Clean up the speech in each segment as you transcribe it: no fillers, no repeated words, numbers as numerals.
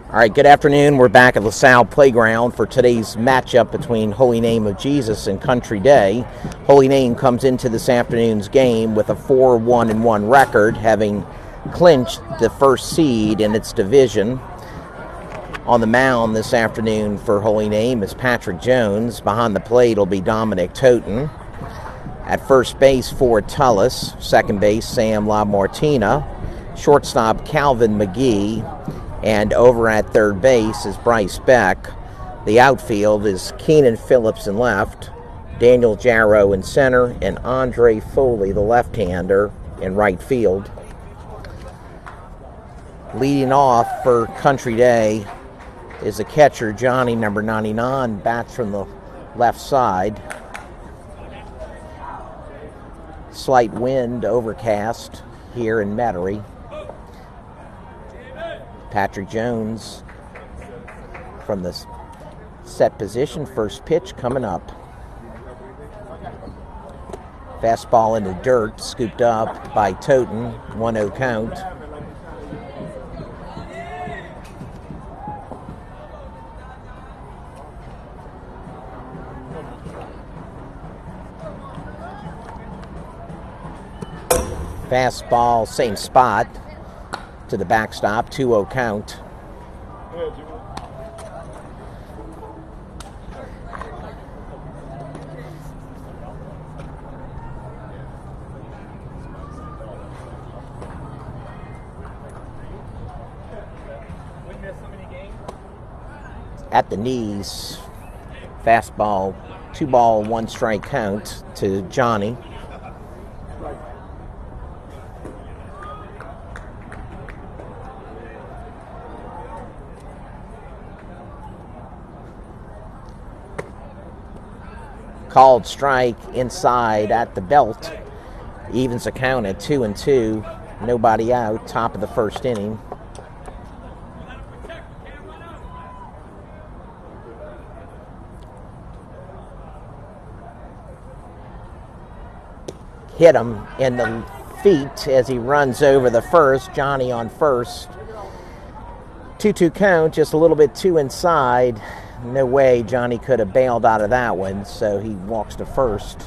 All right, good afternoon. We're back at LaSalle Playground for today's matchup between Holy Name of Jesus and Country Day. Holy Name comes into this afternoon's game with a 4-1-1 record, having clinched the first seed in its division. On the mound this afternoon for Holy Name is Patrick Jones. Behind the plate will be Dominic Toten. At first base, Ford Tullis. Second base, Sam LaMartina. Shortstop, Calvin McGee. And over at third base is Bryce Beck. The outfield is Keenan Phillips in left, Daniel Jarrow in center, and Andre Foley, the left-hander, in right field. Leading off for Country Day is the catcher, Johnny, number 99, bats from the left side. Slight wind, overcast here in Metairie. Patrick Jones from the set position. First pitch coming up. Fastball in the dirt, scooped up by Toten. 1-0 count. Fastball, same spot. To the backstop, 2-0 count. At the knees, fastball, 2-ball, 1-strike count to Johnny. Called strike inside at the belt. Evens the count at 2-2. Nobody out. Top of the first inning. Hit him in the feet as he runs over the first. Johnny on first. 2-2 count, just a little bit too inside. No way Johnny could have bailed out of that one, so he walks to first,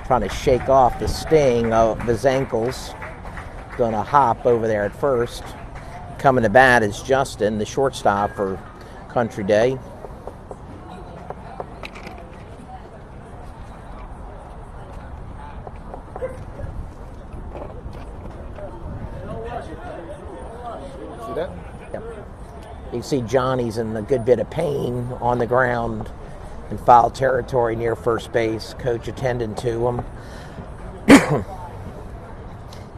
trying to shake off the sting of his ankles. Going to hop over there at first. Coming to bat is Justin, the shortstop for Country Day. See that? Yep. You see Johnny's in a good bit of pain on the ground in foul territory near first base. Coach attending to him.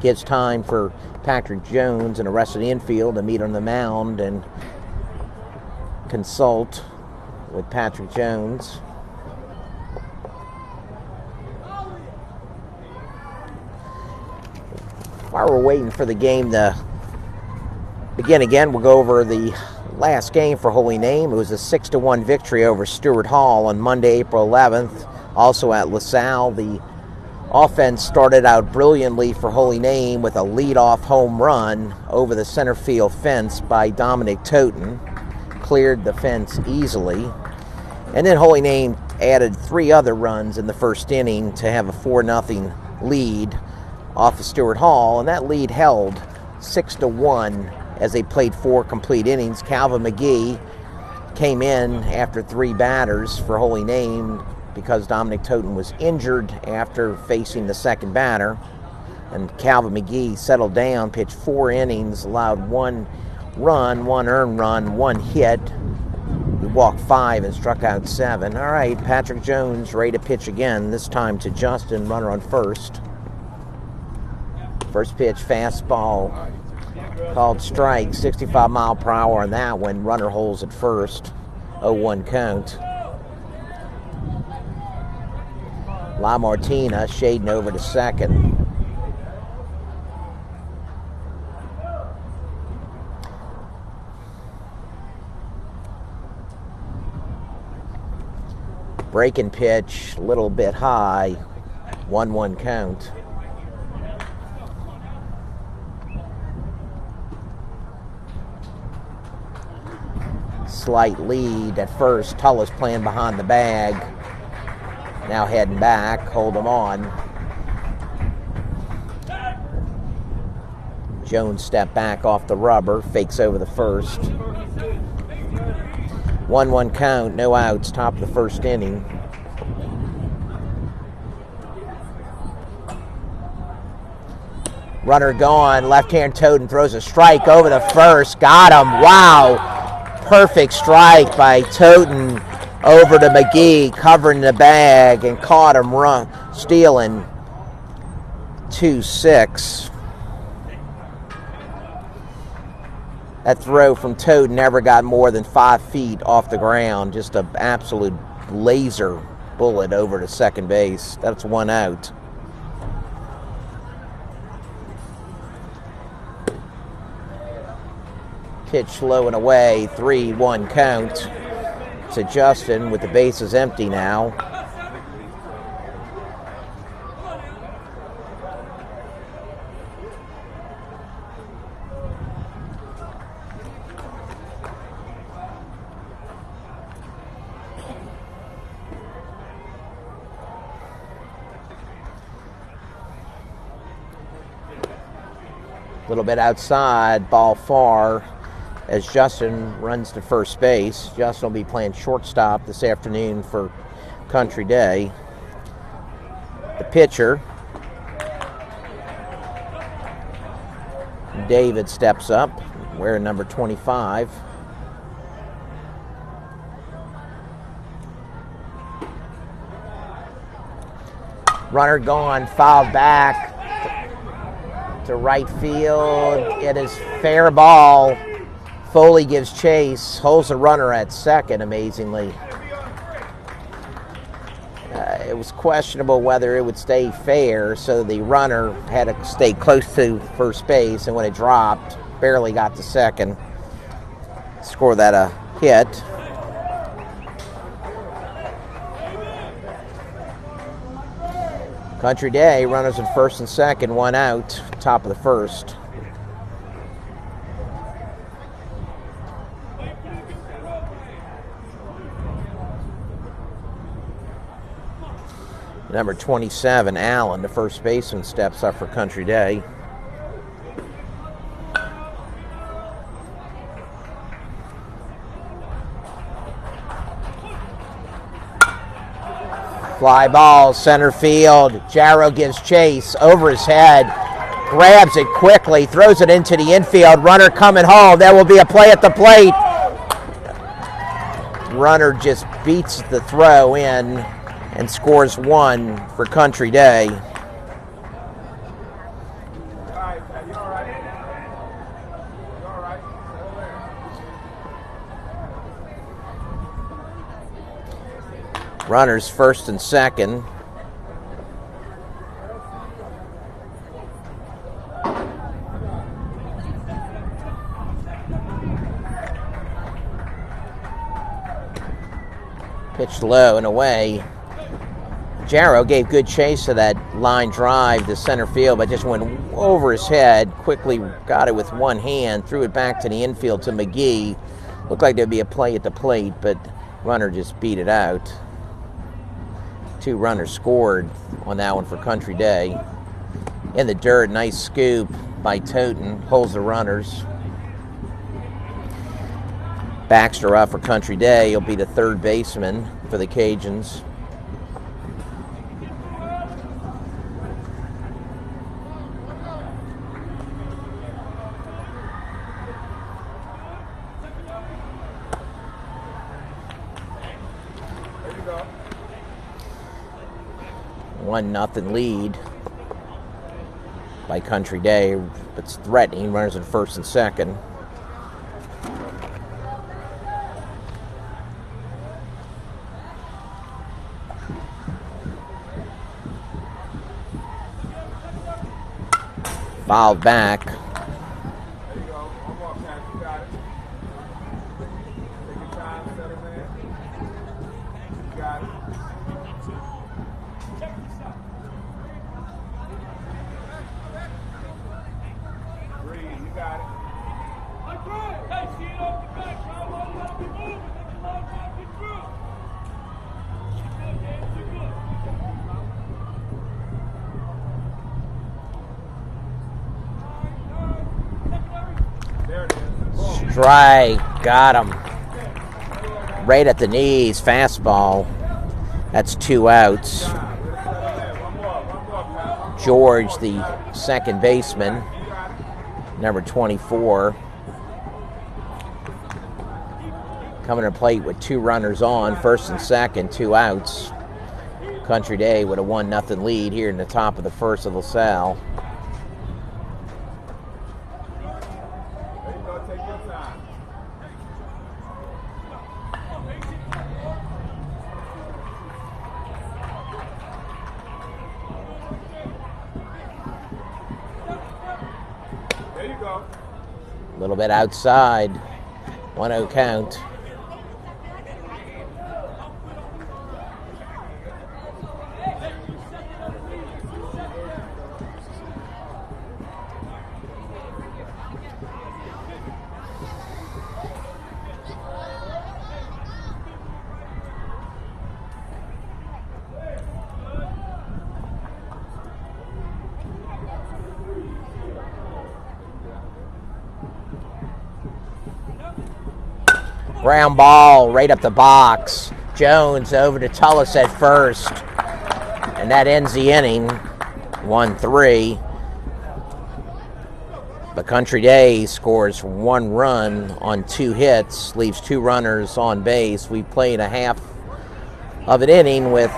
Gives time for Patrick Jones and the rest of the infield to meet on the mound and consult with Patrick Jones. While we're waiting for the game to begin again, we'll go over the last game for Holy Name. It was a 6-1 victory over Stewart Hall on Monday, April 11th. Also at LaSalle, the offense started out brilliantly for Holy Name with a leadoff home run over the center field fence by Dominic Toten. Cleared the fence easily. And then Holy Name added 3 other runs in the first inning to have a 4-0 lead off of Stewart Hall. And that lead held 6-1 as they played 4 complete innings. Calvin McGee came in after 3 batters for Holy Name because Dominic Toten was injured after facing the second batter. And Calvin McGee settled down, pitched 4 innings, allowed 1 run, 1 earned run, 1 hit. He walked 5 and struck out 7. All right, Patrick Jones ready to pitch again, this time to Justin, runner on first. First pitch, fastball. Called strike, 65 mile per hour on that one. Runner holds at first. 0-1 count. LaMartina shading over to second. Breaking pitch, a little bit high. 1-1 count. slight lead at first. Tulla's playing behind the bag. Now heading back. Hold them on. Jones step back off the rubber. Fakes over the first. 1-1 count. No outs. Top of the first inning. Runner gone. Left-hand Toten throws a strike over the first. Got him. Wow. Perfect strike by Toten over to McGee, covering the bag, and caught him stealing 2-6. That throw from Toten never got more than 5 feet off the ground. Just an absolute laser bullet over to second base. That's 1 out. Pitch low and away, 3-1 count to Justin with the bases empty now. A little bit outside, ball far, as Justin runs to first base. Justin will be playing shortstop this afternoon for Country Day. The pitcher, David, steps up, wearing number 25. Runner gone, fouled back to right field. It is fair ball. Foley gives chase, holds the runner at second, amazingly. It was questionable whether it would stay fair, so the runner had to stay close to first base, and when it dropped, barely got to second. Score that a hit. Country Day, runners in first and second, 1 out, top of the first. Number 27, Allen, the first baseman, steps up for Country Day. Fly ball, center field. Jarrow gives chase, over his head, grabs it quickly, throws it into the infield. Runner coming home. There will be a play at the plate. Runner just beats the throw in and scores 1 for Country Day. Runners first and second. Pitched low and away. Jarrow gave good chase to that line drive to center field, but just went over his head, quickly got it with one hand, threw it back to the infield to McGee. Looked like there'd be a play at the plate, but runner just beat it out. 2 runners scored on that one for Country Day. In the dirt, nice scoop by Toten, holds the runners. Baxter up for Country Day. He'll be the third baseman for the Cajuns. There you go. 1-0 lead by Country Day. It's threatening. Runners in first and second. Fouled back. There you go. One more time. You got it. Take your time, settle in. You got it. Breathe. You got it. Strike. Got him. Right at the knees. Fastball. That's 2 outs. George, the second baseman, number 24, coming to plate with 2 runners on, first and second, 2 outs. Country Day with a 1-0 lead here in the top of the first of LaSalle. A little bit outside, 1-0 count. Ground ball right up the box. Jones over to Tullis at first. And that ends the inning. 1-3. The Country Day scores 1 run on 2 hits, leaves 2 runners on base. We played a half of an inning with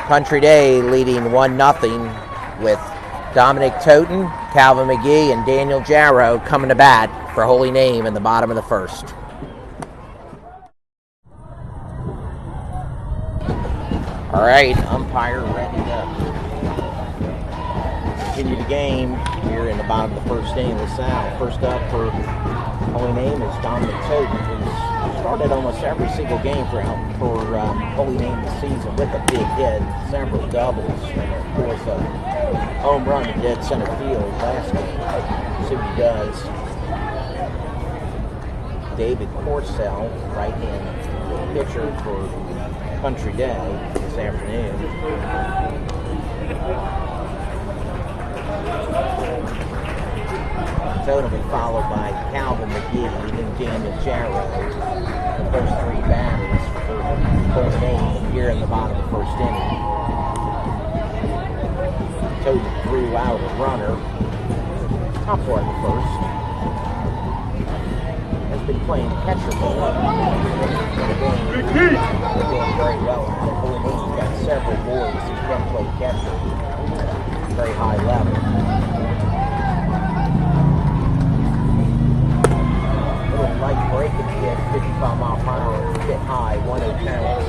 Country Day leading 1-0 with Dominic Toten, Calvin McGee, and Daniel Jarrow coming to bat for Holy Name in the bottom of the first. All right, umpire ready to continue the game here in the bottom of the first inning of LaSalle. First up for Holy Name is Dominic Toten, who's started almost every single game for Holy Name this season with a big hit, several doubles, and of course a home run to dead center field last game. See what he does. David Corsell, right-hand pitcher for Country Day this afternoon. Totem will be followed by Calvin McGee and Daniel Jarrow. The first 3 batters for Holy Name here in the bottom of the first inning. Totem threw out a runner. Top part of the first. Has been playing catcher more. They're doing very well. Holy Name's got several boys who can play catcher at a very high level. Little light breaking hit, 55 mile per hour, hit high, 1-0 count.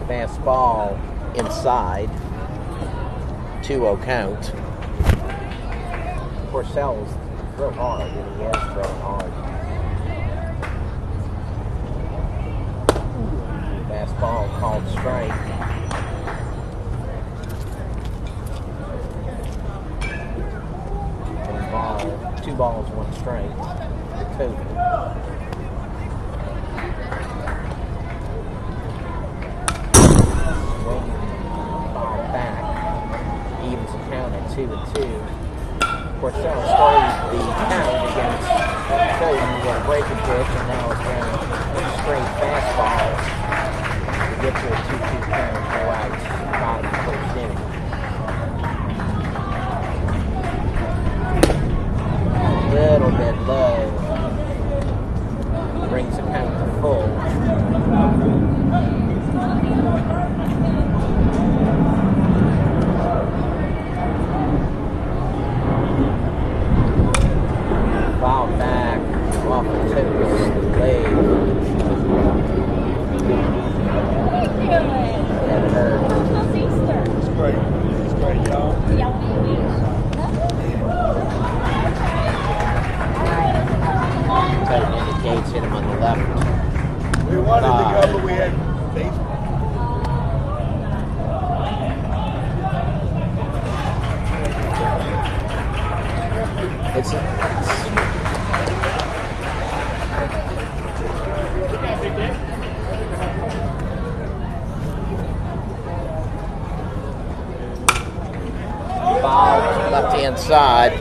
Fastball inside, 2-0 count. Corsell's throw hard, and he has thrown hard. Fastball called strike. 2 balls, 1 strike. The total. Evens the count at 2-2. Corsell started the count against Toten with a breaking pitch, and now it's down a straight fastball to get to a 2-2 count and go out bottom of the first inning. A little bit low. Brings the count to full. Foul back off the tip of the leg. right-hand side.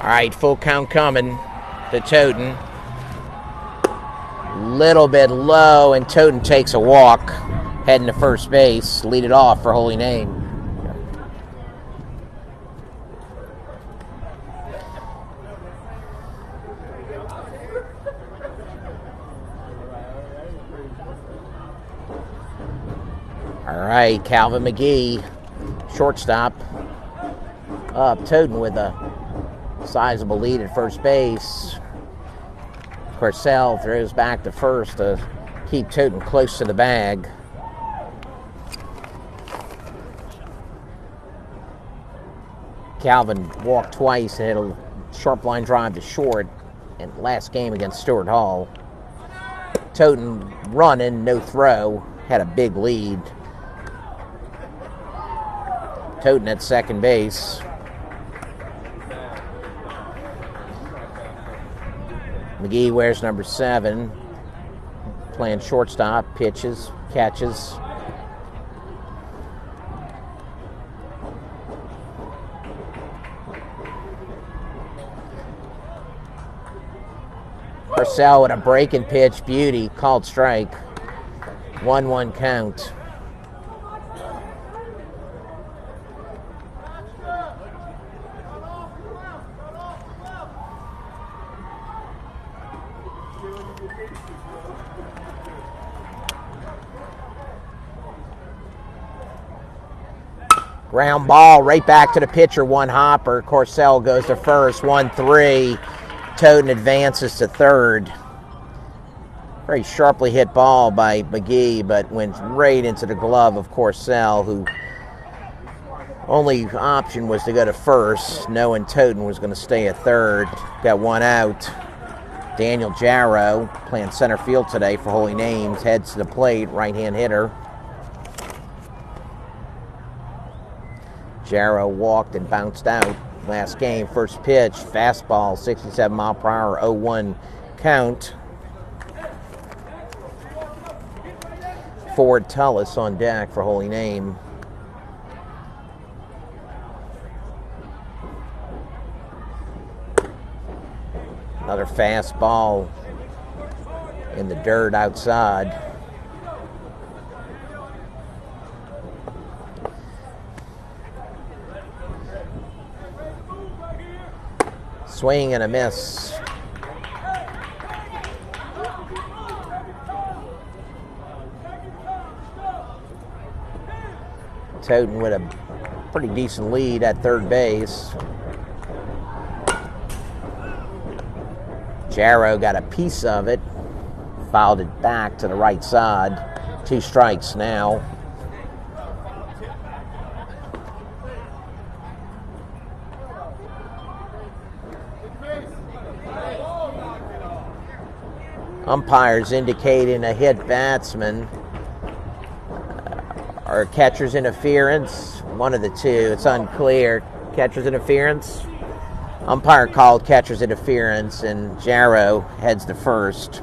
All right, full count coming to Toten. Little bit low, and Toten takes a walk, heading to first base. Lead it off for Holy Name. All right, Calvin McGee, shortstop, up. Toten with a sizable lead at first base. Corcel throws back to first to keep Toten close to the bag. Calvin walked twice and hit a sharp line drive to short in last game against Stewart Hall. Toten running, no throw, had a big lead. Toten at second base. McGee wears number 7, playing shortstop, pitches, catches. Purcell with a breaking pitch, beauty, called strike. 1-1 count. Ground ball right back to the pitcher, one hopper. Corcel goes to first, 1-3. Toten advances to third. Very sharply hit ball by McGee, but went right into the glove of Corcel, who only option was to go to first, knowing Toten was going to stay at third. Got one out. Daniel Jarrow, playing center field today for Holy Names, heads to the plate, right-hand hitter. Jarrow walked and bounced out last game. First pitch, fastball, 67 mile per hour, 0-1 count. Ford Tullis on deck for Holy Name. Another fastball in the dirt outside. Swing and a miss. Toten with a pretty decent lead at third base. Jarrow got a piece of it, fouled it back to the right side. 2 strikes now. Umpires indicating a hit batsman or catcher's interference. One of the two. It's unclear. Catcher's interference. Umpire called catcher's interference, and Jarrow heads to first.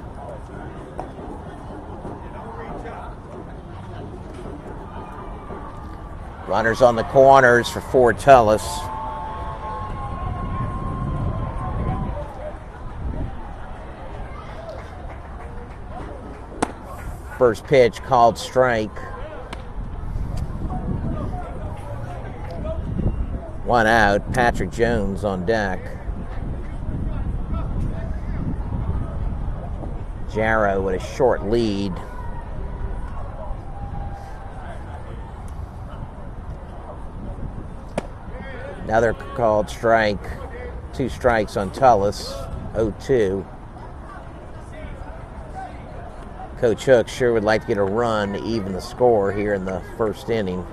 Runners on the corners for Ford Tullis. First pitch called strike. 1 out. Patrick Jones on deck. Jarrow with a short lead. Another called strike. 2 strikes on Tullis. 0-2. Coach Hook sure would like to get a run to even the score here in the first inning.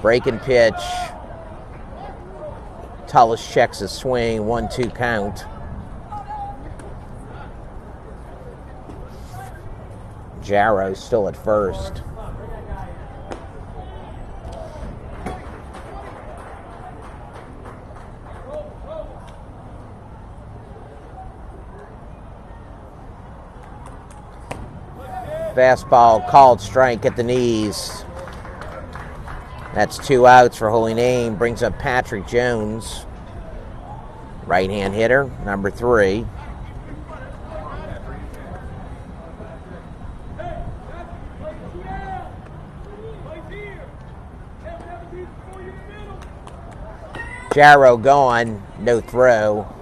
Breaking pitch Tullis checks his swing, 1-2 count. Jarrow still at first. Fastball called strike at the knees. That's 2 outs for Holy Name. Brings up Patrick Jones, right-hand hitter, number 3. Jarrow gone, no throw.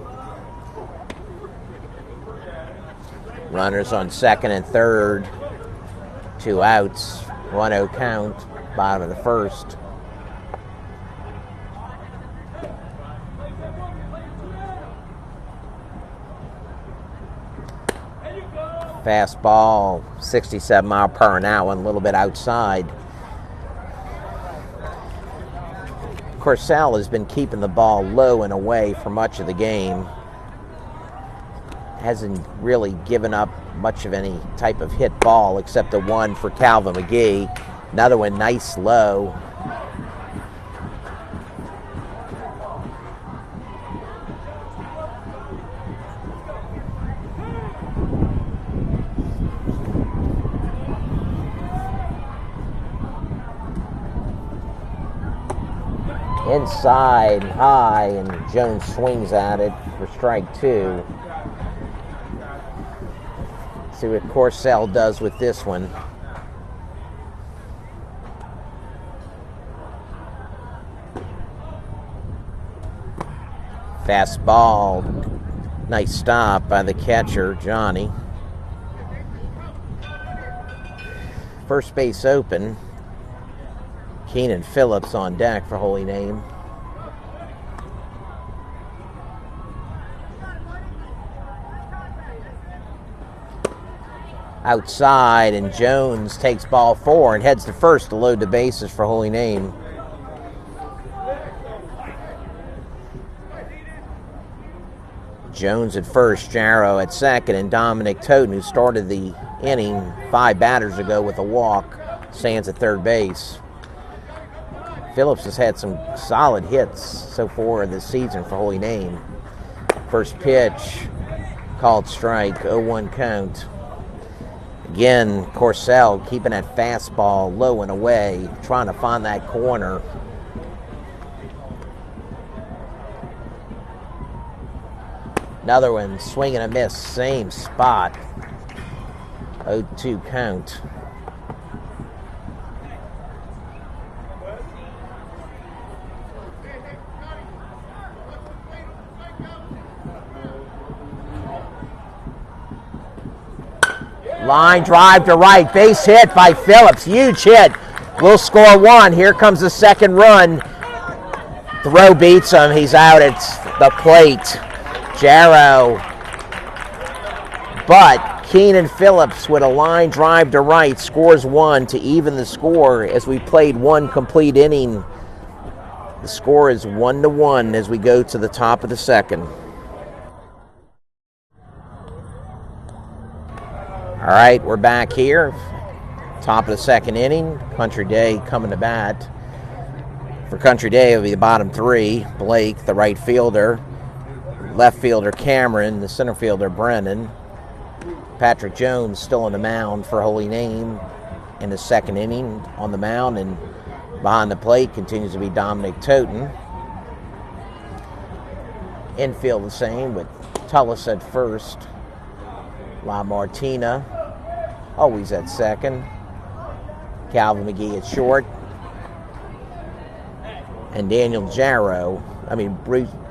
Runners on second and third. 2 outs, 1-0 count, bottom of the first. Fastball, 67 mile per hour, a little bit outside. Corsell has been keeping the ball low and away for much of the game. Hasn't really given up much of any type of hit ball except the one for Calvin McGee. Another one nice low. Inside, high, and Jones swings at it for strike 2. See what Corsell does with this one. Fastball. Nice stop by the catcher, Johnny. First base open. Keenan Phillips on deck for Holy Name. Outside, and Jones takes ball 4 and heads to first to load the bases for Holy Name. Jones at first, Jarrow at second, and Dominic Toten, who started the inning 5 batters ago with a walk, stands at third base. Phillips has had some solid hits so far this season for Holy Name. First pitch, called strike, 0-1 count. Again, Corsell keeping that fastball low and away, trying to find that corner. Another one, swing and a miss, same spot. 0-2 count. Line drive to right, base hit by Phillips, huge hit. We'll score 1. Here comes the second run. Throw beats him, he's out at the plate. Jarrow, but Keenan Phillips with a line drive to right scores 1 to even the score as we played 1 complete inning. The score is 1-1 as we go to the top of the second. All right, we're back here. Top of the second inning. Country Day coming to bat. For Country Day, it'll be the bottom 3. Blake, the right fielder. Left fielder, Cameron. The center fielder, Brennan. Patrick Jones still on the mound for Holy Name in the second inning on the mound. And behind the plate continues to be Dominic Toten. Infield the same with Tullis at first. La Martina, always at second. Calvin McGee at short. And Daniel Jarrow,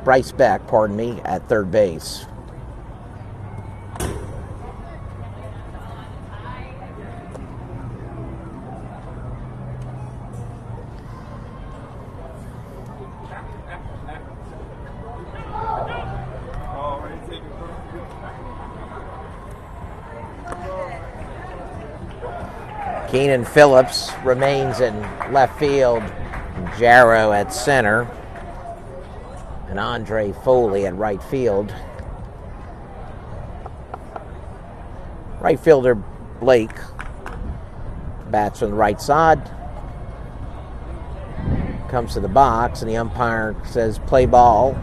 Bryce Beck, at third base. Keenan Phillips remains in left field. Jarrow at center. And and Andre Foley at right field. Right fielder Blake bats from the right side. Comes to the box, and the umpire says play ball.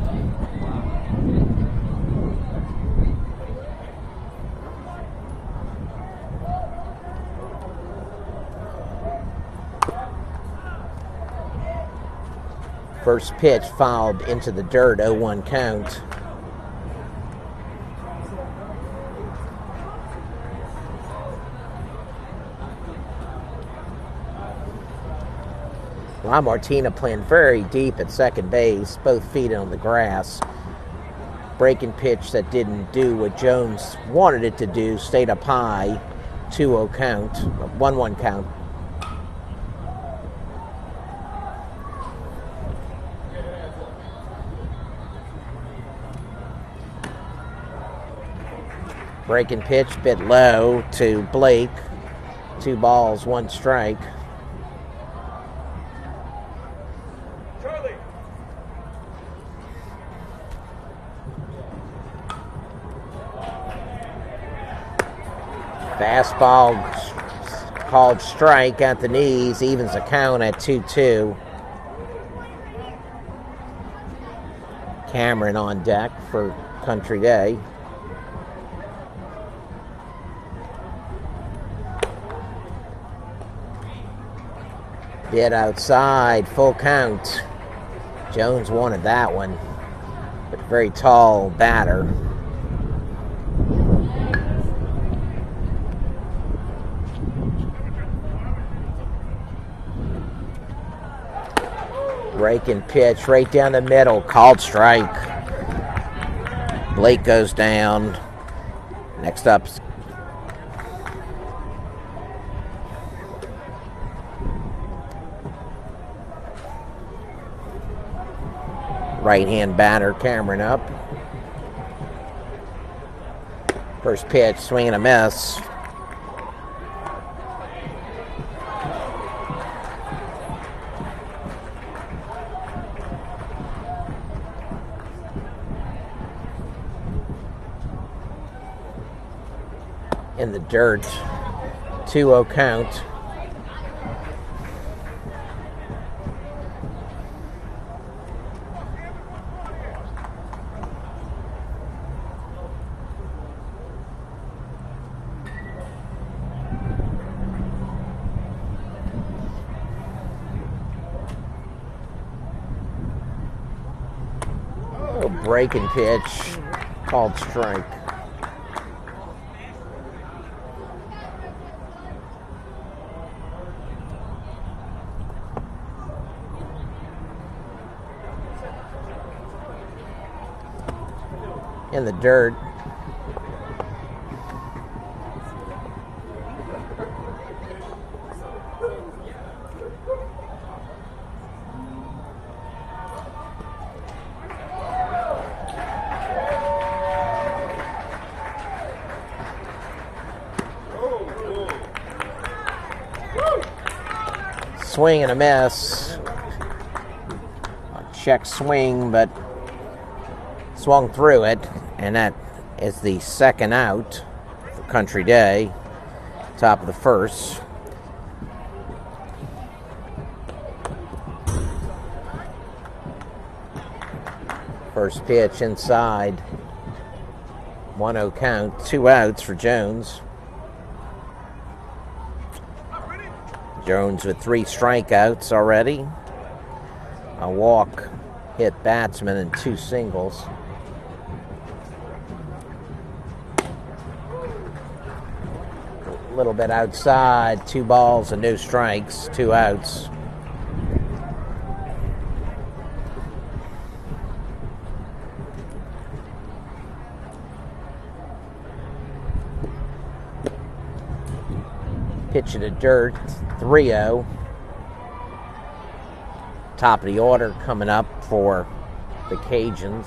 First pitch fouled into the dirt, 0-1 count. La Martina playing very deep at second base, both feet on the grass. Breaking pitch that didn't do what Jones wanted it to do, stayed up high, 2-0 count, 1-1 count. Breaking pitch, bit low to Blake. 2 balls, 1 strike. Fastball called strike at the knees, evens the count at 2-2. Cameron on deck for Country Day. Hit outside, full count. Jones wanted that one, but very tall batter. Breaking pitch right down the middle, called strike. Blake goes down. Next up, right-hand batter Cameron up. First pitch, swing and a miss. In the dirt, 2-0 count. Breaking pitch, called strike. In the dirt. Swing and a miss. A check swing, but swung through it, and that is the second out for Country Day. Top of the first. First pitch inside. 1-0 count, 2 outs for Jones. Jones with 3 strikeouts already. A walk, hit batsman, and 2 singles. A little bit outside, 2 balls and no strikes, 2 outs. Pitch to the dirt, 3-0. Top of the order coming up for the Cajuns.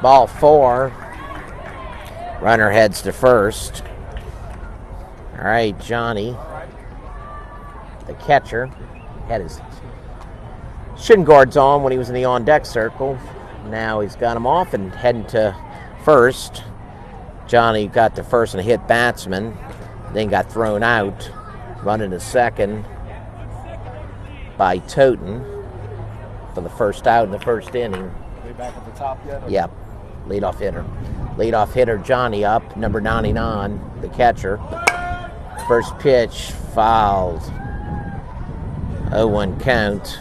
Ball 4. Runner heads to first. All right, Johnny, the catcher, had his shin guards on when he was in the on-deck circle. Now he's got them off and heading to first. Johnny got to first and a hit batsman, then got thrown out. Running to second by Toten for the first out in the first inning. Way back at the top yet? Yep, leadoff hitter. Leadoff hitter Johnny up, number 99, the catcher. First pitch fouled. 0-1 count.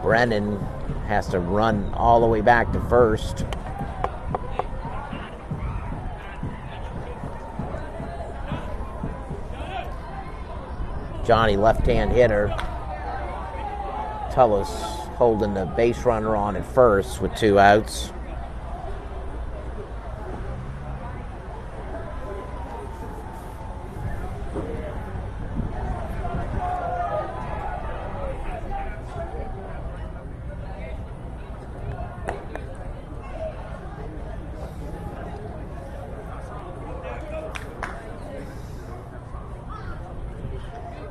Brennan has to run all the way back to first. Johnny, left-hand hitter. Tullis holding the base runner on at first with 2 outs.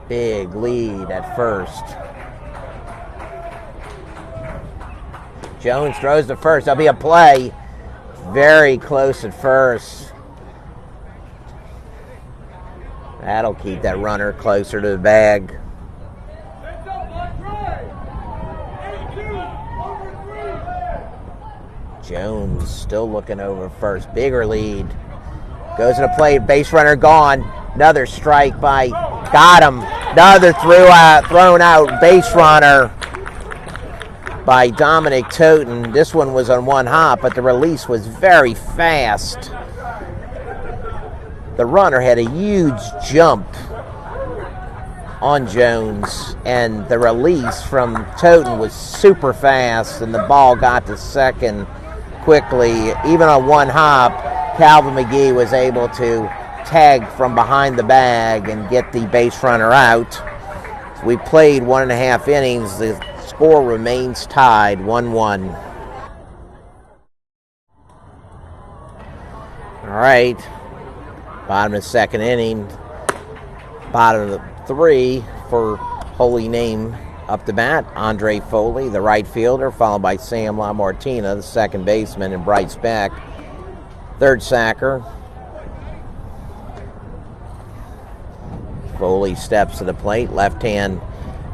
Big lead at first. Jones throws to first. That'll be a play. Very close at first. That'll keep that runner closer to the bag. Jones still looking over first. Bigger lead. Goes to the plate. Base runner gone. Another strike by, got him. Another thrown out base runner by Dominic Toten. This one was on one hop, but the release was very fast. The runner had a huge jump on Jones, and the release from Toten was super fast, and the ball got to second quickly. Even on one hop, Calvin McGee was able to tag from behind the bag and get the base runner out. We played 1.5 innings. The score remains tied 1-1. All right, bottom of the second inning, bottom of the 3 for Holy Name up to bat. Andre Foley, the right fielder, followed by Sam LaMartina, the second baseman, and Bryce Beck, third sacker. Foley steps to the plate, left-hand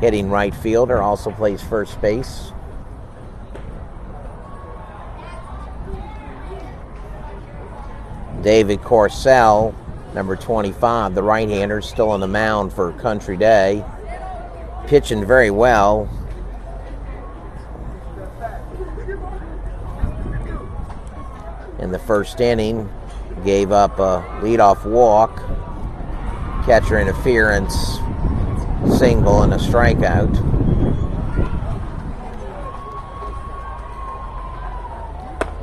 hitting right fielder, also plays first base. David Corcell, number 25, the right-hander, still on the mound for Country Day. Pitching very well. In the first inning, gave up a leadoff walk, catcher interference, single, and a strikeout.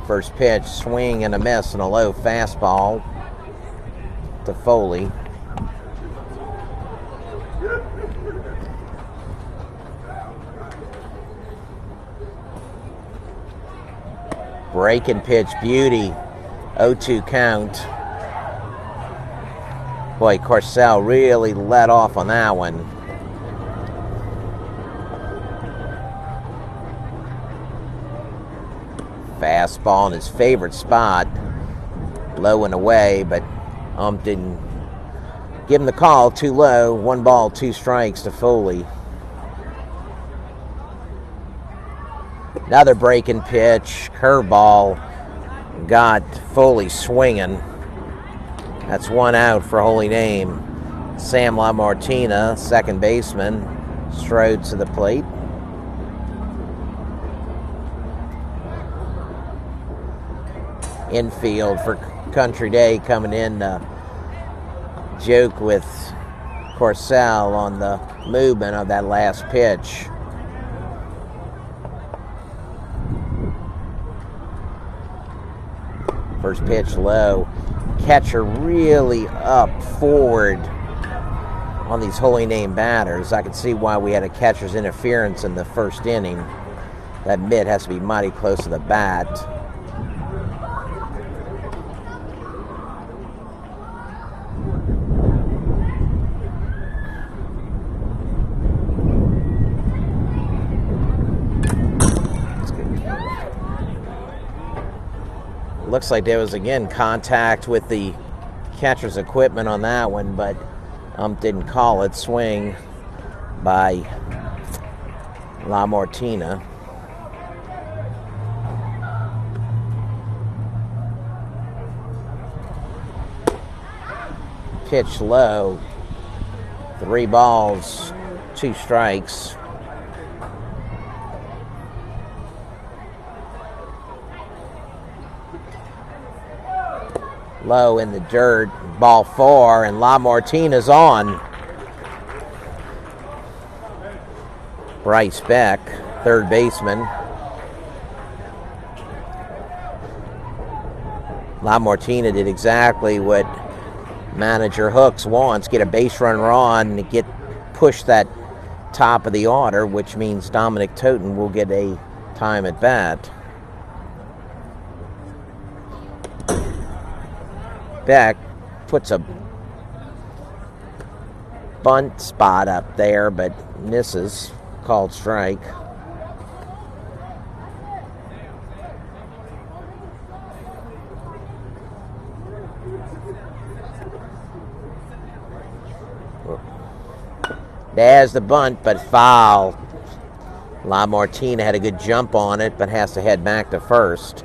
First pitch, swing and a miss and a low fastball to Foley. Breaking pitch, beauty, 0-2 count. Boy, Corcell really let off on that one. Fastball in his favorite spot, low and away, but didn't give him the call. Too low. 1 ball, 2 strikes to Foley. Another breaking pitch, curveball, got Foley swinging. That's 1 out for Holy Name. Sam LaMartina, second baseman, strode to the plate. Infield for Country Day coming in to joke with Corcell on the movement of that last pitch. First pitch low. Catcher really up forward on these Holy Name batters. I can see why we had a catcher's interference in the first inning. That mitt has to be mighty close to the bat. Looks like there was, again, contact with the catcher's equipment on that one, but didn't call it. Swing by La Martina. Pitch low. 3 balls, 2 strikes. Low in the dirt, ball 4, and La Martina's on. Bryce Beck, third baseman. La Martina did exactly what manager Hooks wants, get a base runner on and push that top of the order, which means Dominic Toten will get a time at bat. Beck puts a bunt spot up there, but misses. Called strike. There's the bunt, but foul. La Martina had a good jump on it, but has to head back to first.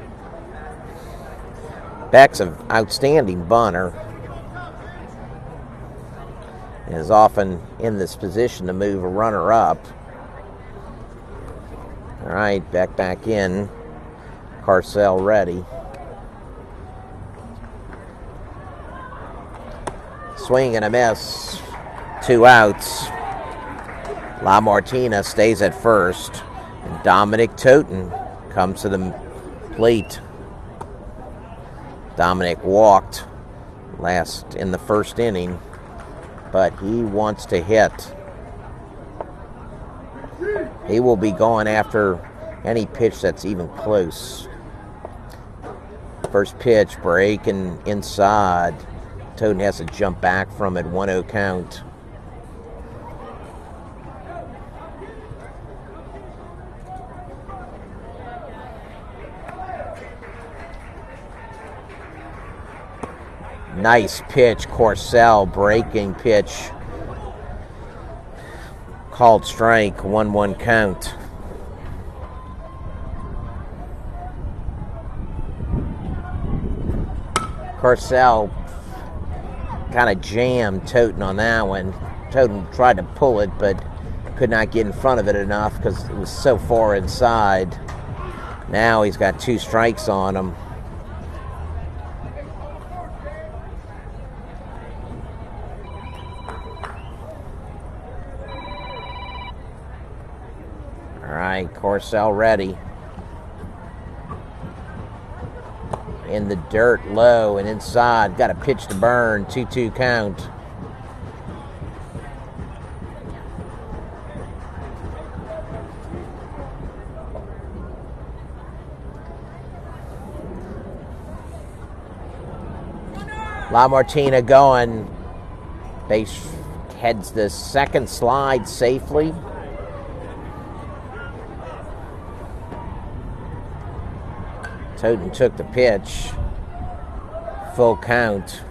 Beck's an outstanding bunter. Is often in this position to move a runner up. All right, Beck back in. Carcel ready. Swing and a miss. 2 outs. La Martina stays at first. And Dominic Toten comes to the plate. Dominic walked last in the first inning, but he wants to hit. He will be going after any pitch that's even close. First pitch, break and inside. Toten has to jump back from it, 1-0 count. Nice pitch, Carcel, breaking pitch. Called strike, 1-1 count. Carcel kind of jammed Toten on that one. Toten tried to pull it, but could not get in front of it enough because it was so far inside. Now he's got 2 strikes on him. Carcel ready. In the dirt, low and inside. Got a pitch to burn. 2-2 count. La Martina going. Base heads the second slide safely. Toten took the pitch. Full count.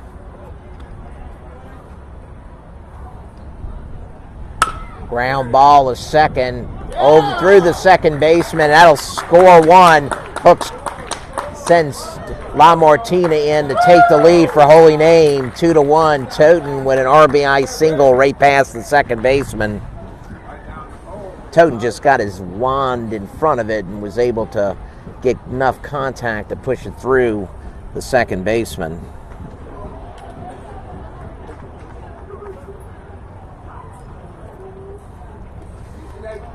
Ground ball is second. Over through the second baseman. That'll score 1. Hooks sends La Martina in to take the lead for Holy Name. 2-1. Toten with an RBI single right past the second baseman. Toten just got his wand in front of it and was able to get enough contact to push it through the second baseman.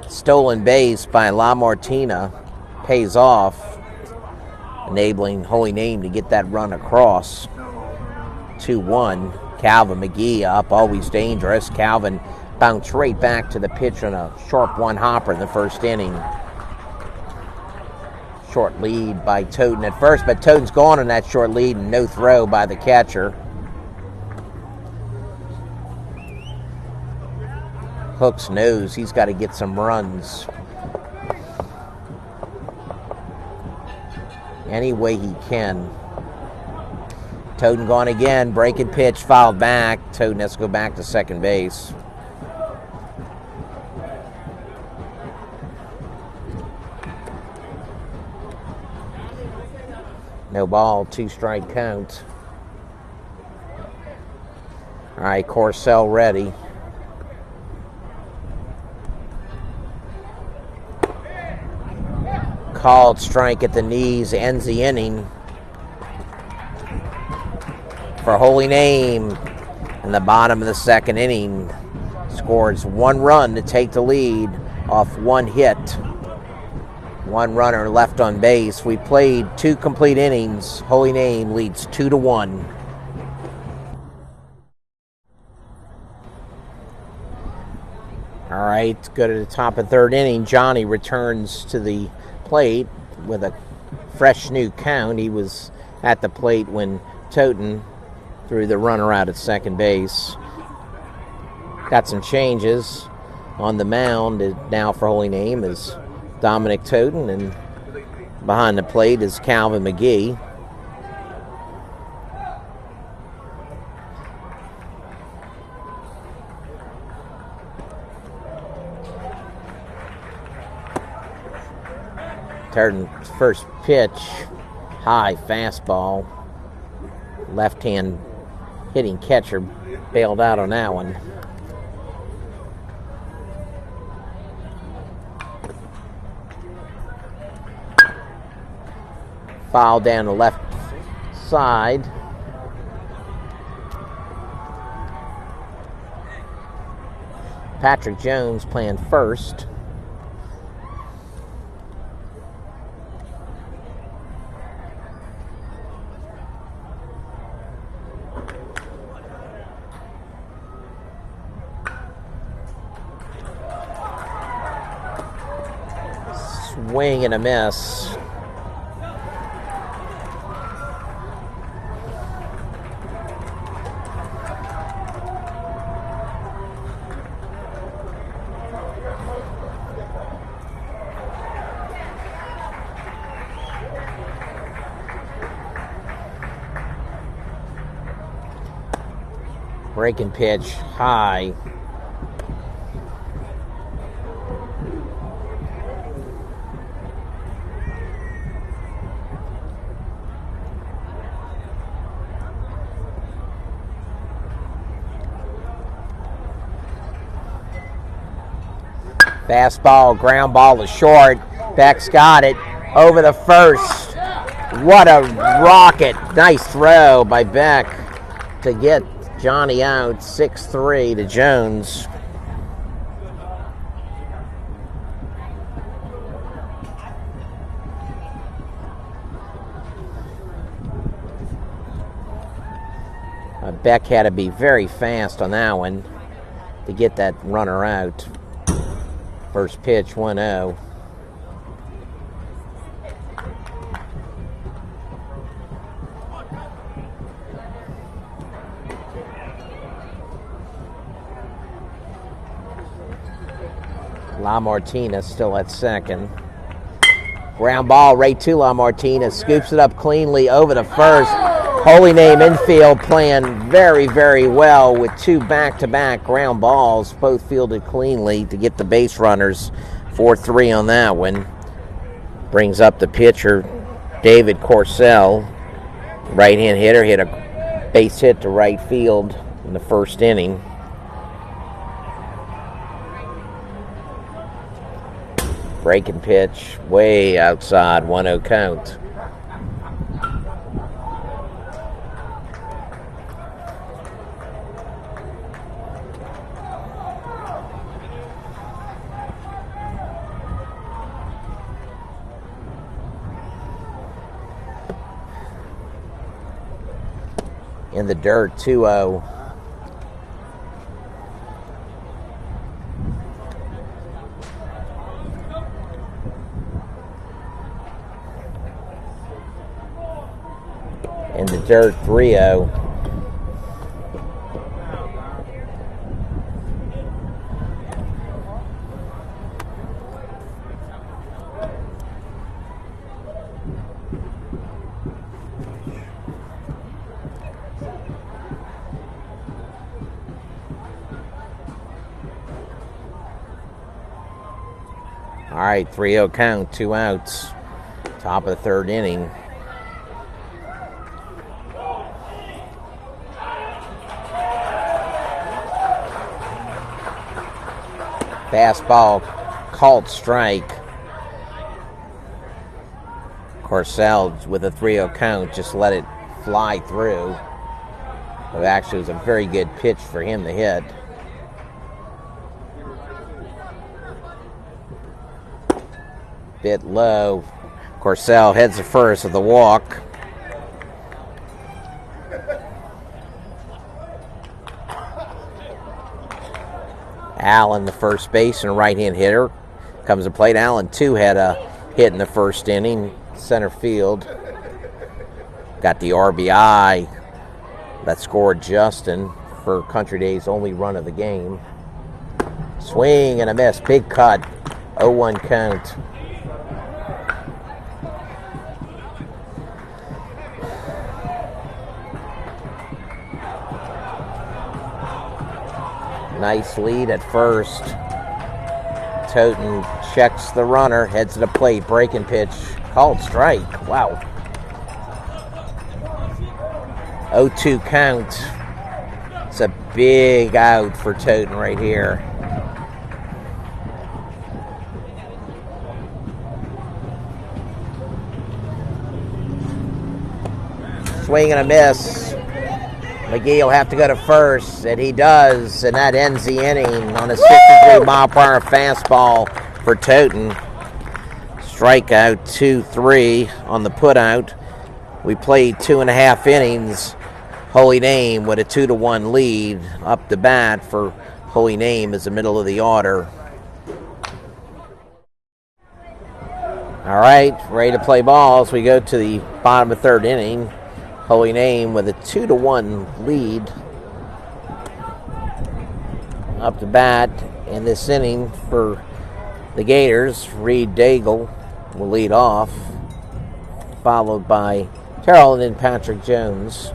Stolen base by La Martina pays off, enabling Holy Name to get that run across. 2-1. Calvin McGee up, always dangerous. Calvin bounced right back to the pitch on a sharp one-hopper in the first inning. Short lead by Toten at first, but Toten's gone on that short lead and no throw by the catcher. Hooks knows he's got to get some runs any way he can. Toten gone again. Breaking pitch, fouled back. Toten has to go back to second base. No ball, 2-strike count. All right, Corcel ready. Called strike at the knees, ends the inning. For Holy Name, in the bottom of the second inning, scores 1 run to take the lead off 1 hit. 1 runner left on base. We played 2 complete innings. Holy Name leads 2-1. All right, go to the top of 3rd inning. Johnny returns to the plate with a fresh new count. He was at the plate when Toten threw the runner out at second base. Got some changes on the mound now for Holy Name is Dominic Toten, and behind the plate is Calvin McGee. Toten's first pitch, high fastball. Left-hand hitting catcher bailed out on that one. Foul down the left side. Patrick Jones playing first. Swing and a miss. Breaking pitch, high. Fastball, ground ball to short. Beck's got it over the first. What a rocket. Nice throw by Beck to get Johnny out. 6-3 to Jones. Beck had to be very fast on that one to get that runner out. First pitch, 1-0. La Martina still at second. Ground ball right to La Martina. Scoops it up cleanly over the first. Holy Name infield playing very, very well with 2 back-to-back ground balls, both fielded cleanly to get the base runners. 4-3 on that one. Brings up the pitcher, David Corcel. Right-hand hitter, hit a base hit to right field in the first inning. Breaking pitch, way outside, 1-0 count. In the dirt, 2-0. In the dirt, 3-0. right, 3-0 count, 2 outs. Top of the third inning. Fastball, called strike. Corcel with a 3-0 count just let it fly through. But actually, it was a very good pitch for him to hit. Bit low. Corcel heads to first with a walk. Allen, the first base and right-hand hitter, comes to plate. Allen, too, had a hit in the first inning, center field. Got the RBI that scored Justin for Country Day's only run of the game. Swing and a miss, big cut, 0-1 count. Nice lead at first. Toten checks the runner, heads to the plate, breaking pitch, called strike. Wow. 0-2 count. It's a big out for Toten right here. Swing and a miss. McGee will have to go to first, and he does, and that ends the inning on a 63-mile-per-hour fastball for Toten. Strikeout 2-3 on the putout. We played 2.5 innings. Holy Name with a 2-1 lead. Up the bat for Holy Name is the middle of the order. All right, ready to play ball as we go to the bottom of the third inning. Holy Name with a 2-1 lead. Up to bat in this inning for the Gators. Reed Daigle will lead off, followed by Terrell and then Patrick Jones.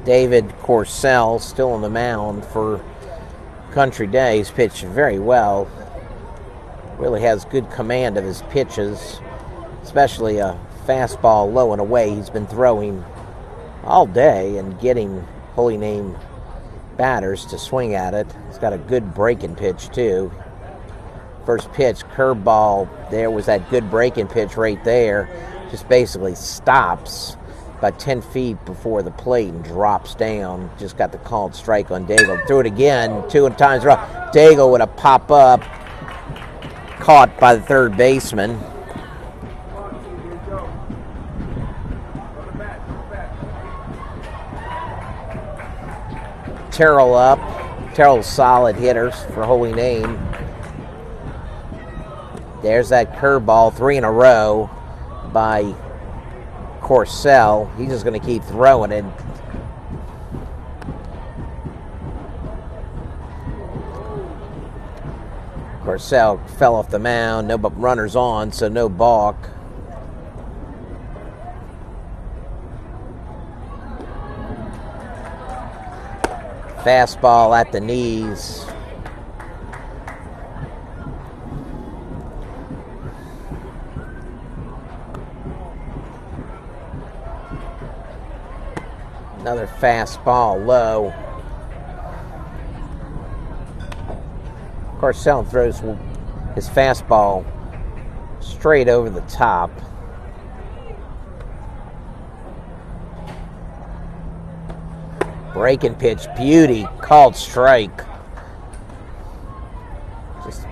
David Corcel still on the mound for Country Day. He's pitched very well. Really has good command of his pitches, especially a fastball low and away. He's been throwing all day and getting Holy Name batters to swing at it. He's got a good breaking pitch too. First pitch, curveball. There was that good breaking pitch right there. Just basically stops about 10 feet before the plate and drops down. Just got the called strike on Daigle. Threw it again, 2 times in a row. Daigle with a pop up. Caught by the third baseman. Terrell up. Terrell's solid hitters for Holy Name. There's that curveball, 3 in a row by Corcel. He's just going to keep throwing it. Corcel fell off the mound, no but runners on, so no balk. Fastball at the knees. Another fastball low. Corcel throws his fastball straight over the top. Breaking pitch, beauty, called strike. Just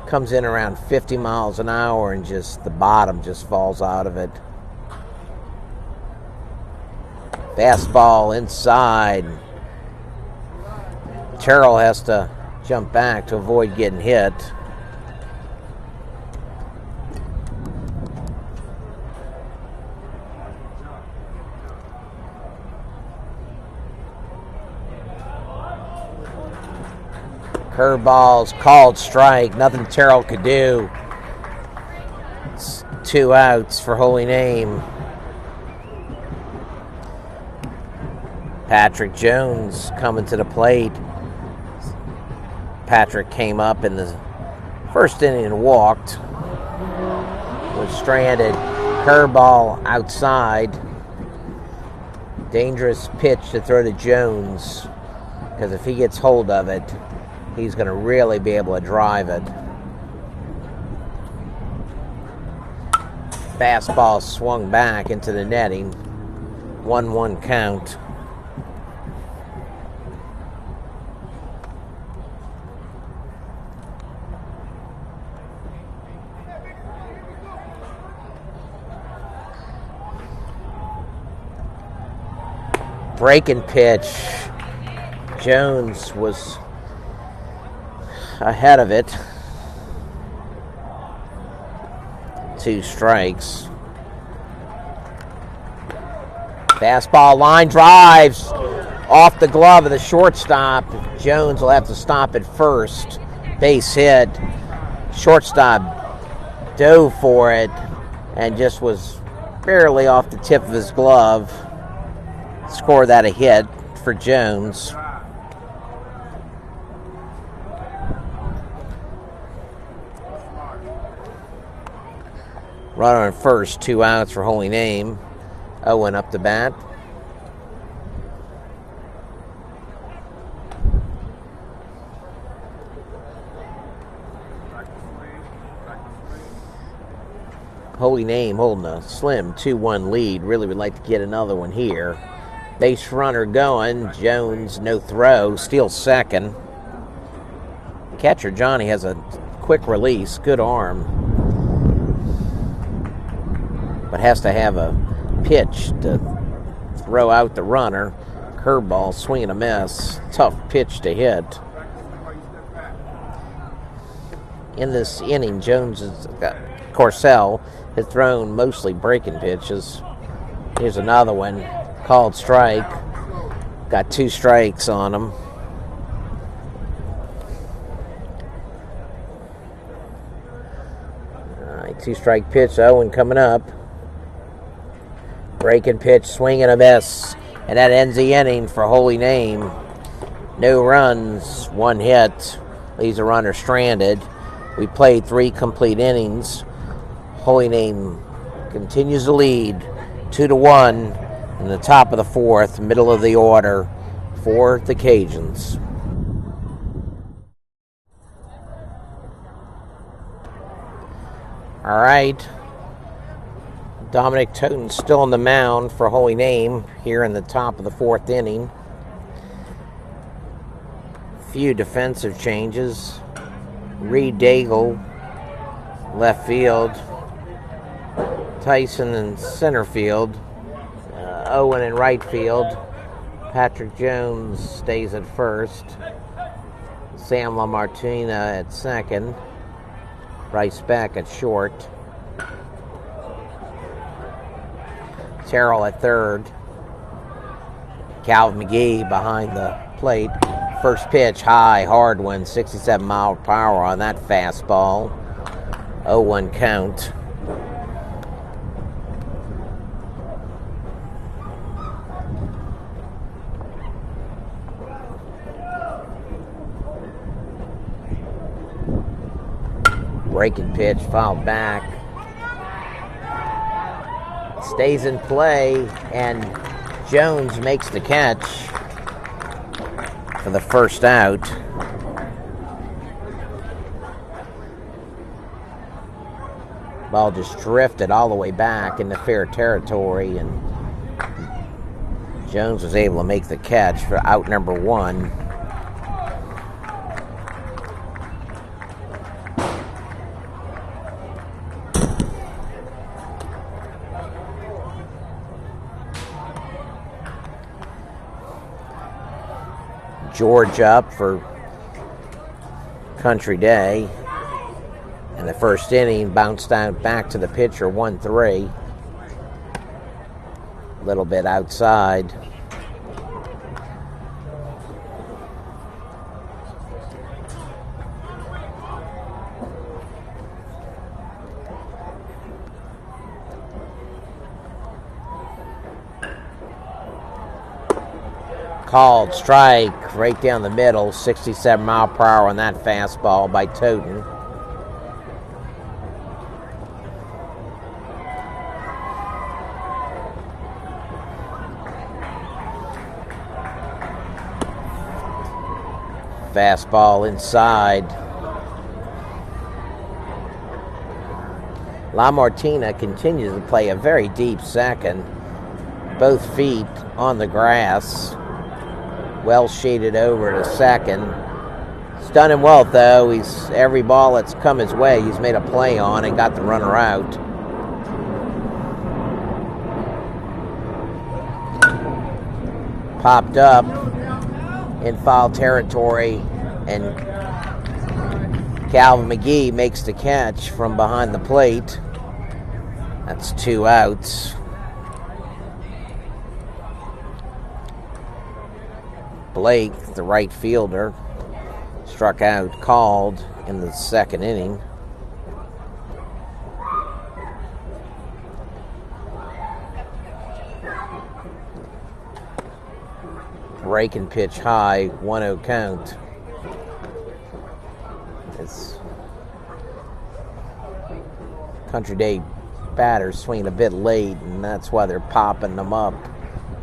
comes in around 50 miles an hour and just the bottom just falls out of it. Fastball inside. Terrell has to jump back to avoid getting hit. Curveballs, called strike, nothing Terrell could do. It's 2 outs for Holy Name. Patrick Jones coming to the plate. Patrick came up in the first inning and walked. Was stranded. Curveball outside. Dangerous pitch to throw to Jones, because if he gets hold of it, he's going to really be able to drive it. Fastball swung back into the netting. 1-1 count. Breaking pitch. Jones was ahead of it. 2 strikes. Fastball line drives off the glove of the shortstop. Jones will have to stop at first. Base hit. Shortstop dove for it and just was barely off the tip of his glove. Score that a hit for Jones. Runner on first, 2 outs for Holy Name. Owen up to bat. Holy Name holding a slim 2-1 lead. Really would like to get another one here. Base runner going. Jones, no throw. Steals second. Catcher Johnny has a quick release. Good arm. But has to have a pitch to throw out the runner. Curveball, swing and a miss. Tough pitch to hit. In this inning, Corcel has thrown mostly breaking pitches. Here's another one. Called strike. Got 2 strikes on him. All right, 2-strike pitch. Owen coming up. Breaking pitch, swing and a miss. And that ends the inning for Holy Name. No runs, 1 hit. Leaves a runner stranded. We played 3 complete innings. Holy Name continues to lead 2-1 in the top of the 4th, middle of the order for the Cajuns. All right. Dominic Toten still on the mound for Holy Name here in the top of the 4th inning. Few defensive changes. Reed Daigle, left field. Tyson in center field. Owen in right field. Patrick Jones stays at first. Sam LaMartina at second. Bryce Beck at short. Terrell at third. Calvin McGee behind the plate. First pitch, high, hard one, 67 mile per hour on that fastball. 0-1 count. Breaking pitch, fouled back. Stays in play, and Jones makes the catch for the first out. Ball just drifted all the way back into fair territory, and Jones was able to make the catch for out number 1. George up for Country Day. In the first inning, bounced out back to the pitcher, 1-3. A little bit outside. Called strike right down the middle, 67 mile per hour on that fastball by Toten. Fastball inside. LaMartina continues to play a very deep second. Both feet on the grass. Well shaded over to second. It's done him well, though. He's every ball that's come his way, he's made a play on and got the runner out. Popped up in foul territory, and Calvin McGee makes the catch from behind the plate. That's 2 outs. Blake, the right fielder, struck out called in the second inning. Breaking pitch high, 1-0 count. It's Country Day batters swinging a bit late, and that's why they're popping them up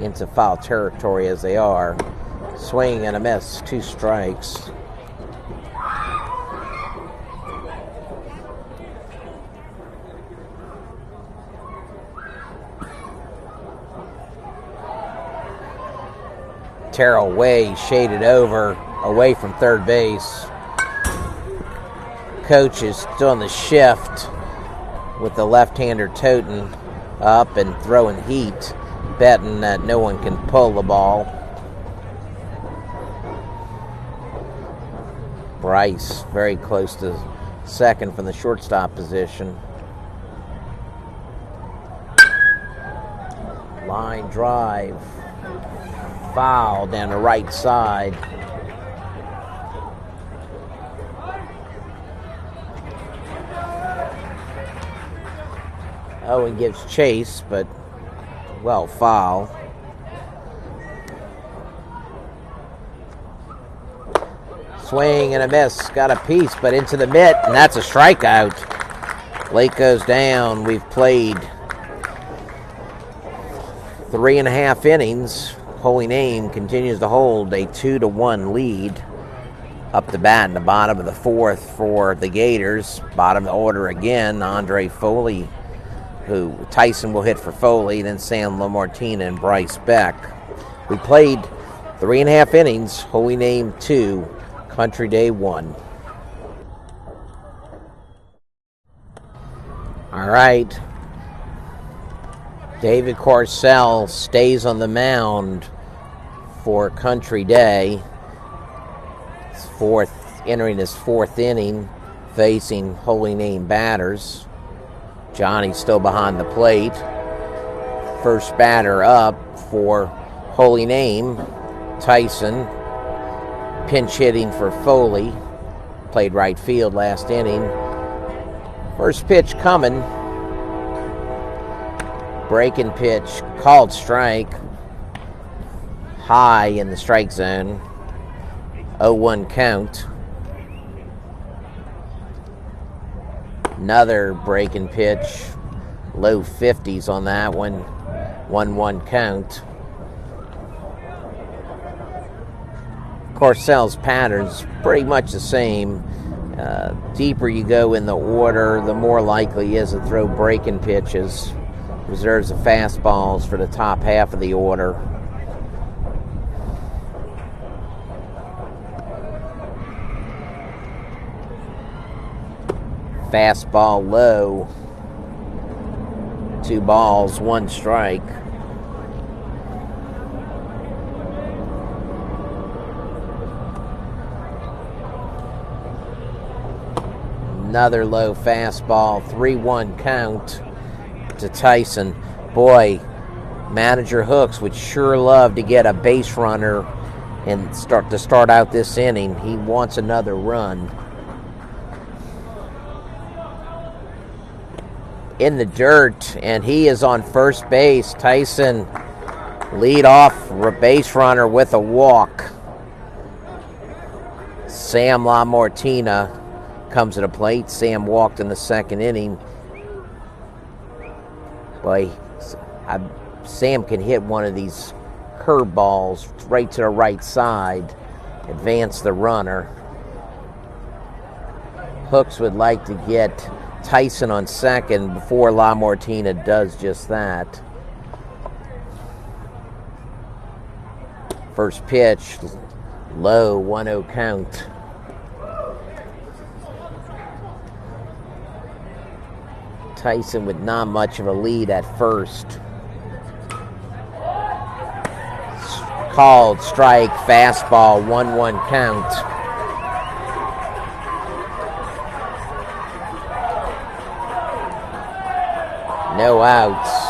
into foul territory as they are. Swing and a miss, 2 strikes. Terrell way shaded over, away from third base. Coach is still on the shift with the left-hander Toten up and throwing heat, betting that no one can pull the ball. Bryce very close to second from the shortstop position. Line drive. Foul down the right side. Owen gives chase, but well, foul. Swing and a miss. Got a piece, but into the mitt, and that's a strikeout. Blake goes down. We've played 3.5 innings. Holy Name continues to hold a 2-1 lead. Up the bat in the bottom of the 4th for the Gators. Bottom of the order again, Andre Foley, who Tyson will hit for Foley, then Sam LaMartina and Bryce Beck. We played 3.5 innings. Holy Name 2, Country Day 1. All right. David Corcel stays on the mound for Country Day. Entering his 4th inning, facing Holy Name batters. Johnny's still behind the plate. First batter up for Holy Name, Tyson. Pinch hitting for Foley. Played right field last inning. First pitch coming. Breaking pitch, called strike. High in the strike zone. 0-1 count. Another breaking pitch. Low 50s on that one. 1-1 count. Corcel's pattern's pretty much the same. Deeper you go in the order, the more likely he is to throw breaking pitches. Reserves the fastballs for the top half of the order. Fastball low. 2 balls, 1 strike. Another low fastball, 3-1 count to Tyson. Boy, manager Hooks would sure love to get a base runner and start out this inning. He wants another run. In the dirt, and he is on first base. Tyson Lead off base runner with a walk. Sam LaMortina comes to the plate. Sam walked in the second inning. Boy, Sam can hit one of these curveballs right to the right side, advance the runner. Hooks would like to get Tyson on second before LaMortina does just that. First pitch, low, 1-0 count. Tyson with not much of a lead at first. Called strike, fastball, 1-1 count. No outs.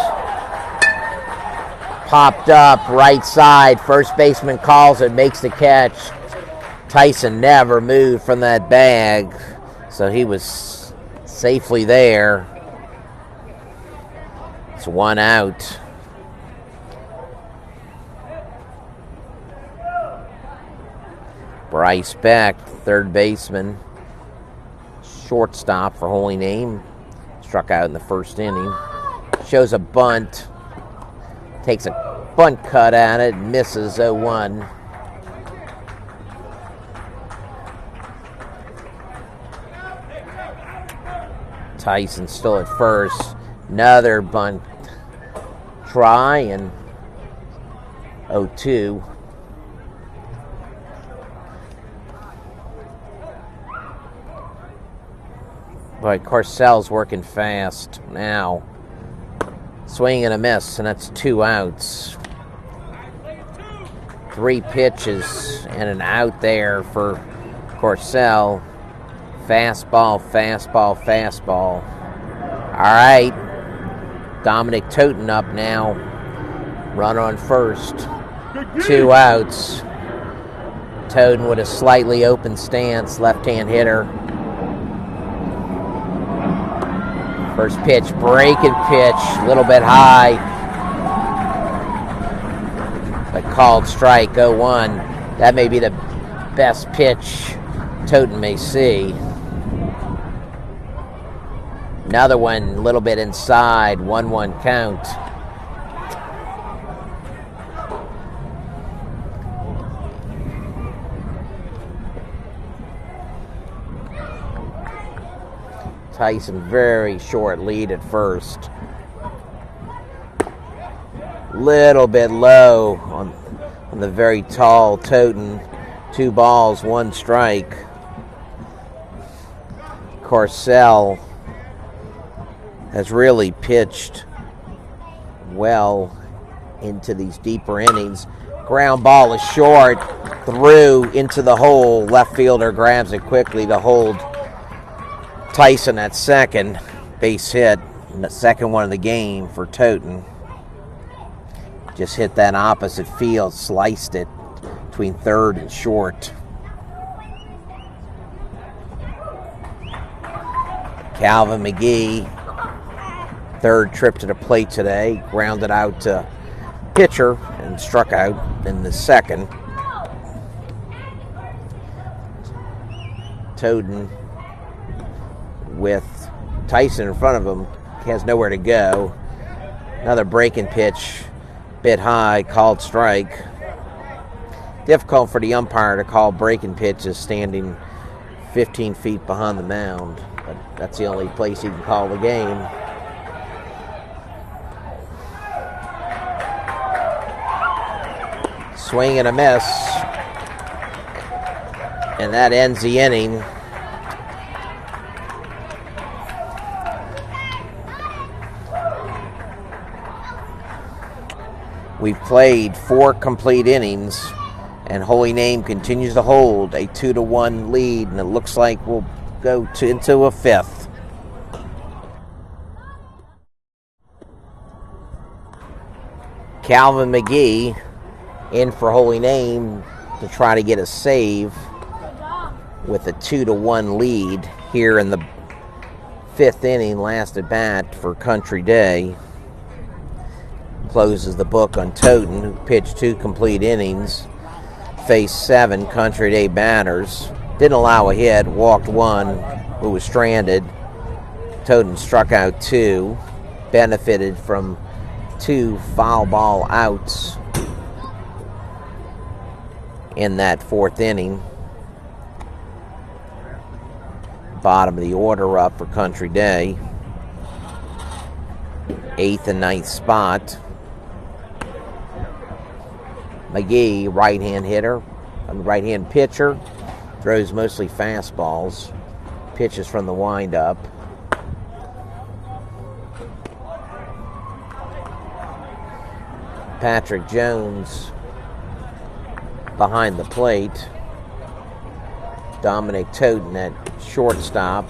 Popped up, right side. First baseman calls it, makes the catch. Tyson never moved from that bag, so he was safely there. It's 1 out. Bryce Beck, third baseman, shortstop for Holy Name, struck out in the first inning. Shows a bunt, takes a bunt cut at it, misses 0-1. Tyson still at first. Another bunt try and 0-2. Boy, Corcell's working fast now. Swing and a miss, and that's 2 outs. 3 pitches and an out there for Corcell. Fastball, fastball, fastball. All right. Dominic Toten up now. Run on first. 2 outs. Toten with a slightly open stance, left-hand hitter. First pitch, breaking pitch, a little bit high. But called strike, 0-1. That may be the best pitch Toten may see. Another one, a little bit inside, 1-1 count. Tyson very short lead at first. Little bit low on the very tall Toten. 2 balls, 1 strike. Corcell has really pitched well into these deeper innings. Ground ball is short, through into the hole. Left fielder grabs it quickly to hold Tyson at second. Base hit, and the second one of the game for Toten. Just hit that opposite field, sliced it between third and short. Calvin McGee, third trip to the plate today, grounded out to pitcher and struck out in the second. Toten with Tyson in front of him, has nowhere to go. Another breaking pitch, bit high, called strike. Difficult for the umpire to call breaking pitches standing 15 feet behind the mound, but that's the only place he can call the game. Swing and a miss, and that ends the inning. We've played 4 complete innings, and Holy Name continues to hold a 2-1 lead, and it looks like we'll go into a 5th. Calvin McGee in for Holy Name to try to get a save with a 2-1 lead here in the 5th inning, last at bat for Country Day. closes the book on Toten, who pitched 2 complete innings, faced 7 Country Day batters, didn't allow a hit, walked 1 who was stranded. Toten struck out 2, benefited from 2 foul ball outs in that 4th inning. Bottom of the order up for Country Day. 8th and 9th spot. McGee, right-hand hitter, right-hand pitcher, throws mostly fastballs, pitches from the windup. Patrick Jones behind the plate. Dominic Toten at shortstop.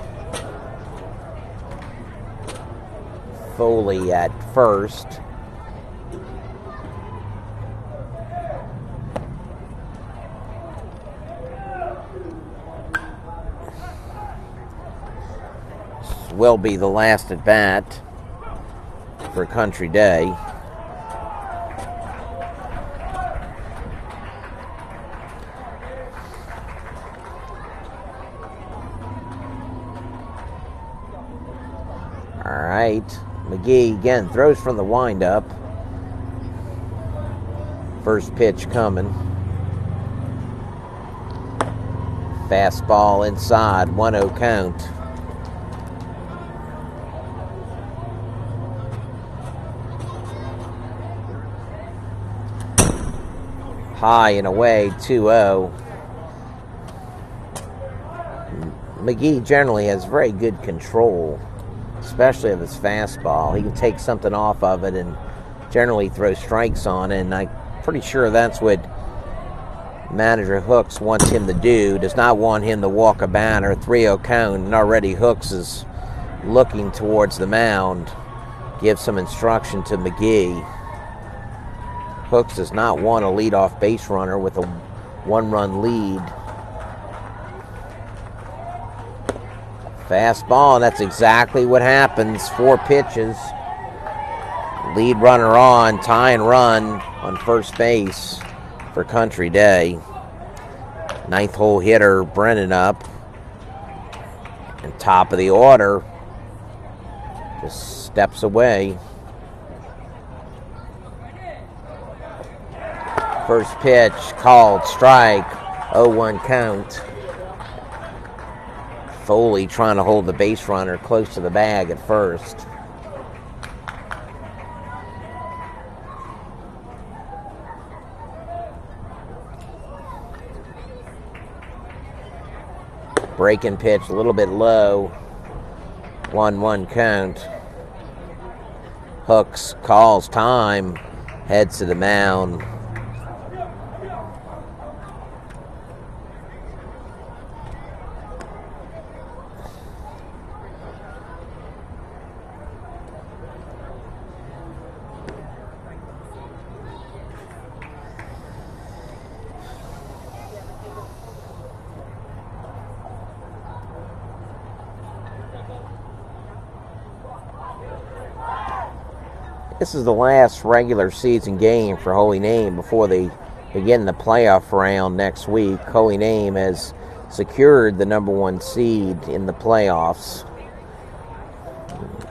Foley at first. This will be the last at bat for Country Day. All right. McGee again throws from the windup. First pitch coming. Fastball inside, 1-0 count. High and away, 2-0. McGee generally has very good control, especially of his fastball. He can take something off of it and generally throw strikes on it, and I'm pretty sure that's what manager Hooks wants him to do. Does not want him to walk a batter. 3-0 count, and already Hooks is looking towards the mound. Gives some instruction to McGee. Hooks does not want a leadoff base runner with a 1-run lead. Fastball, and that's exactly what happens. 4 pitches. Lead runner on, tying run on first base for Country Day. 9th hole hitter, Brennan up. And top of the order, just steps away. First pitch, called strike, 0-1 count. Foley trying to hold the base runner close to the bag at first. Breaking pitch a little bit low. 1-1 count. Hooks calls time, heads to the mound. This is the last regular season game for Holy Name before they begin the playoff round next week. Holy Name has secured the #1 seed in the playoffs.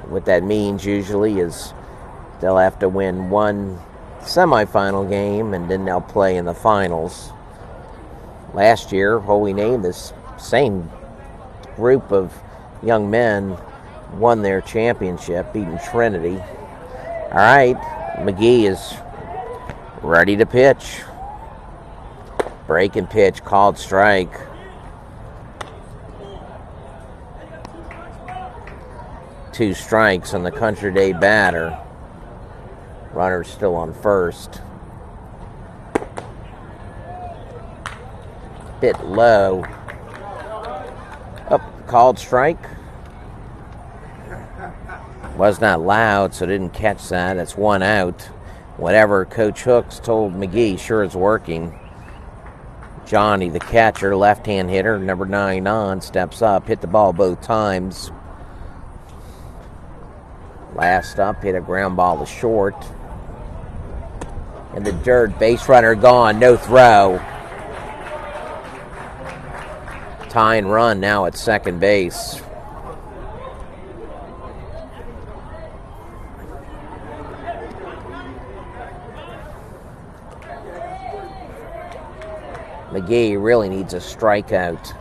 What that means usually is they'll have to win 1 semifinal game and then they'll play in the finals. Last year, Holy Name, this same group of young men, won their championship, beating Trinity. All right, McGee is ready to pitch. Breaking pitch, called strike. Two strikes on the Country Day batter. Runner's still on first. Bit low. Up, called strike. Was not loud, so didn't catch that. That's 1 out. Whatever Coach Hooks told McGee sure is working. Johnny, the catcher, left-hand hitter, number 9 on, steps up, hit the ball both times. Last up, hit a ground ball to short. in the dirt. Base runner gone, no throw. Tying run now at second base. McGee really needs a strikeout.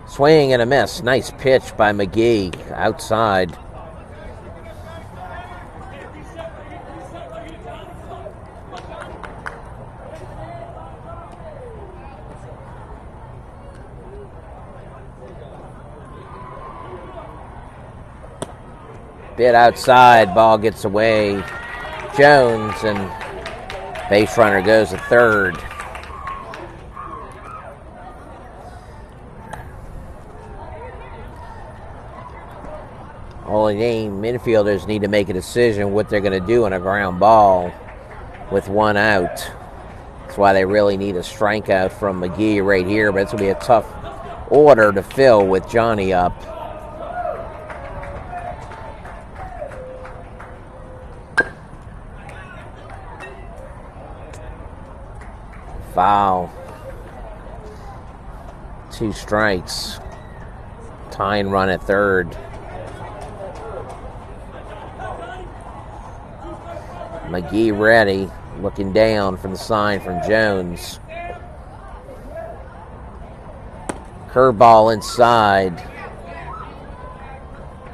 Swing and a miss. Nice pitch by McGee outside. Bit outside, ball gets away. Jones, and base runner goes to third. Holy name infielders need to make a decision what they're going to do on a ground ball with one out. That's why they really need a strikeout from McGee right here, but it's going to be a tough order to fill with Johnny up. Foul. 2 strikes. Tying run at third. McGee ready, looking down from the sign from Jones. Curveball inside.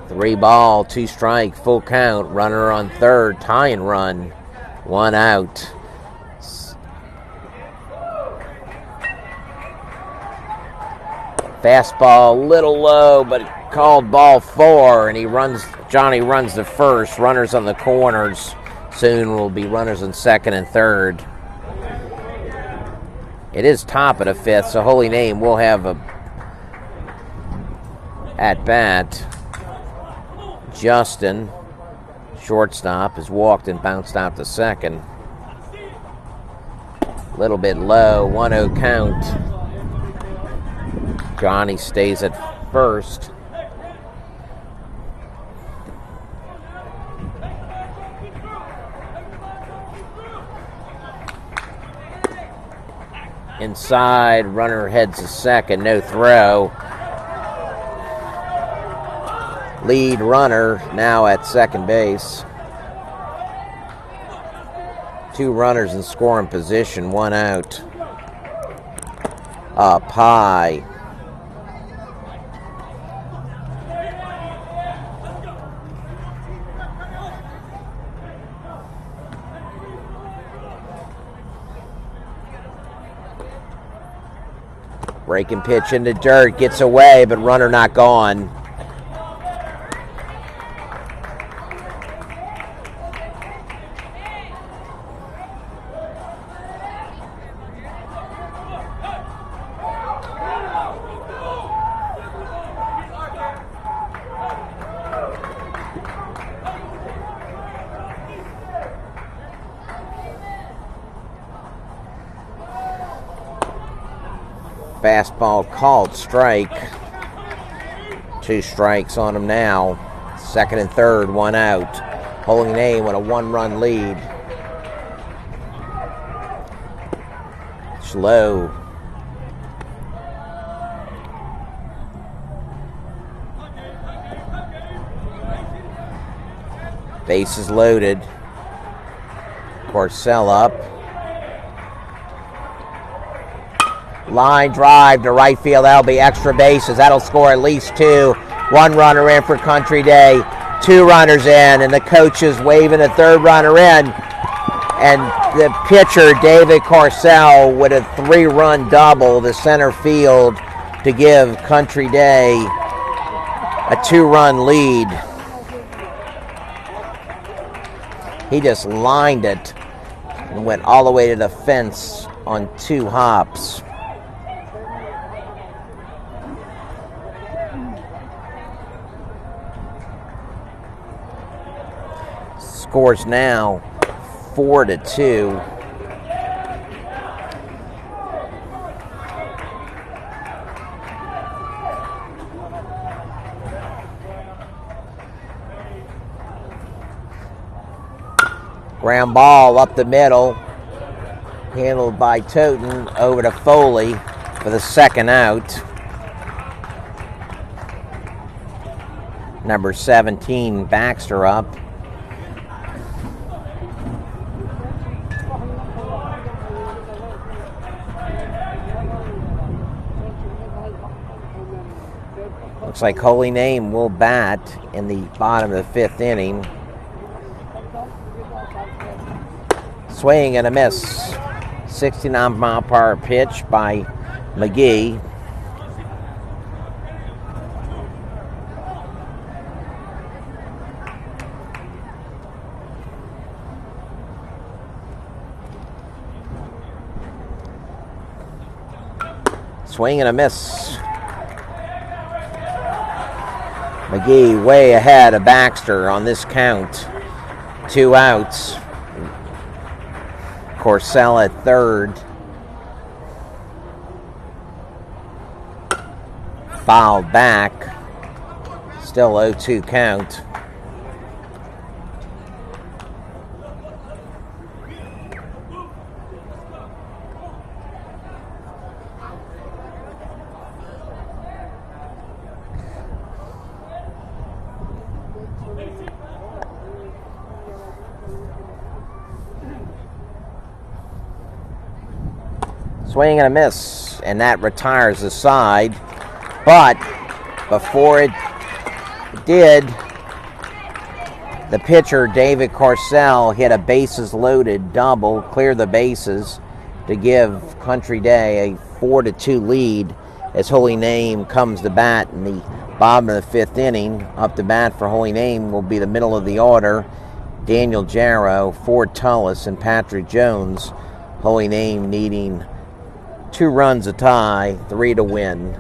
3 ball, 2 strike, full count. Runner on third, tying run. 1 out. Fastball a little low, but called ball 4, and Johnny runs to first. Runners on the corners. Soon will be runners in second and third. It is top of the 5th, so Holy Name will have a at bat. Justin, shortstop, has walked and bounced out to second. A little bit low, 1-0 count. Johnny stays at first. Inside, runner heads to second, no throw. Lead runner now at second base. 2 runners in scoring position, 1 out. Up high. Breaking pitch into dirt, gets away, but runner not gone. Fastball called strike. 2 strikes on him now. Second and third, 1 out. Holy Name with a 1-run lead. Slow. Bases loaded. Porcel up. Line drive to right field. That'll be extra bases. That'll score at least 2. 1 runner in for Country Day. 2 runners in, and the coach is waving a 3rd runner in. And the pitcher, David Corcel, with a 3-run double to center field to give Country Day a 2-run lead. He just lined it and went all the way to the fence on 2 hops. Scores now 4-2. Ground ball up the middle, handled by Toten over to Foley for the second out. Number 17, Baxter up. Looks like Holy Name will bat in the bottom of the fifth inning. Swing and a miss. 69-mile-per-hour pitch by McGee. Swing and a miss. McGee way ahead of Baxter on this count. 2 outs. Corsell at third. Fouled back. Still 0-2 count. Swing and a miss, and that retires the side. But before it did, the pitcher, David Corsell, hit a bases-loaded double, clear the bases to give Country Day a 4-2 lead as Holy Name comes to bat in the bottom of the fifth inning. Up to bat for Holy Name will be the middle of the order, Daniel Jarrow, Ford Tullis, and Patrick Jones. Holy Name needing 2 runs a tie, 3 to win.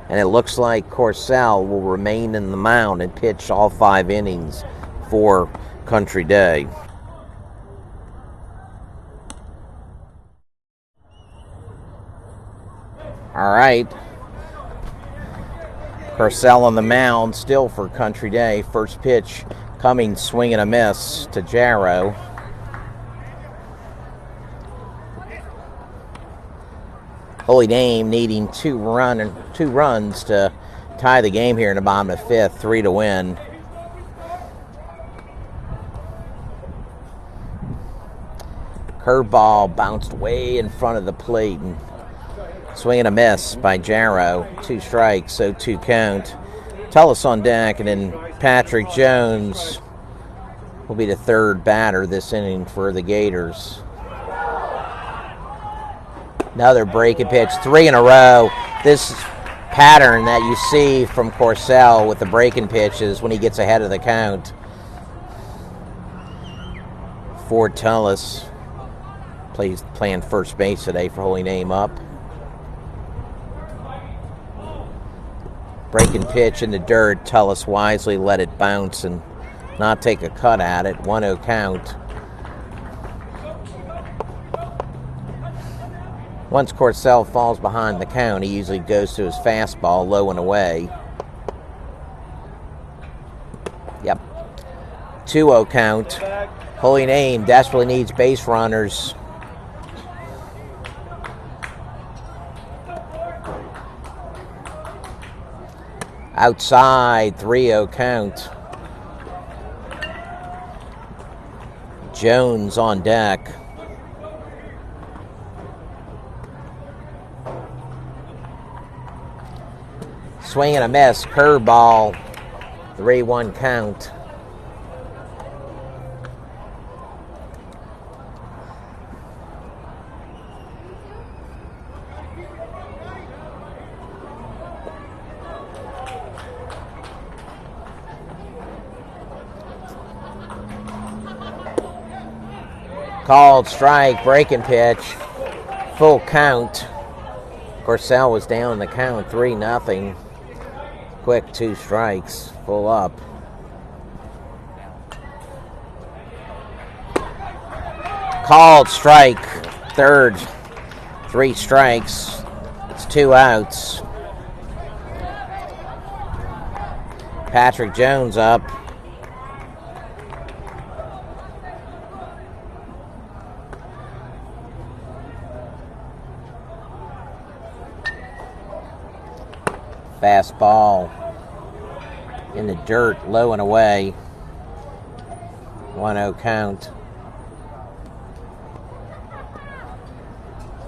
And it looks like Corsell will remain in the mound and pitch all 5 innings for Country Day. All right. Corsell on the mound still for Country Day. First pitch coming, swing and a miss to Jarrow. Holy Name needing 2 runs to tie the game here in the bottom of the fifth, 3 to win. Curveball bounced way in front of the plate, and swing and a miss by Jarrow. 2 strikes, 0-2 count. Tullis on deck, and then Patrick Jones will be the third batter this inning for the Gators. Another breaking pitch, 3 in a row. This pattern that you see from Corsell with the breaking pitches when he gets ahead of the count. Ford Tullis playing first base today for Holy Name up. Breaking pitch in the dirt. Tullis wisely let it bounce and not take a cut at it. 1-0 count. Once Corsell falls behind the count, he usually goes to his fastball low and away. Yep. 2-0 count. Holy Name desperately needs base runners. Outside, 3-0 count. Jones on deck. Swing and a miss, curveball, 3-1 count. Called strike, breaking pitch, full count. Corsell was down in the count, 3-0. Quick 2 strikes, full up. Called strike, third, 3 strikes. It's 2 outs. Patrick Jones up. Fastball in the dirt, low and away. 1-0 count.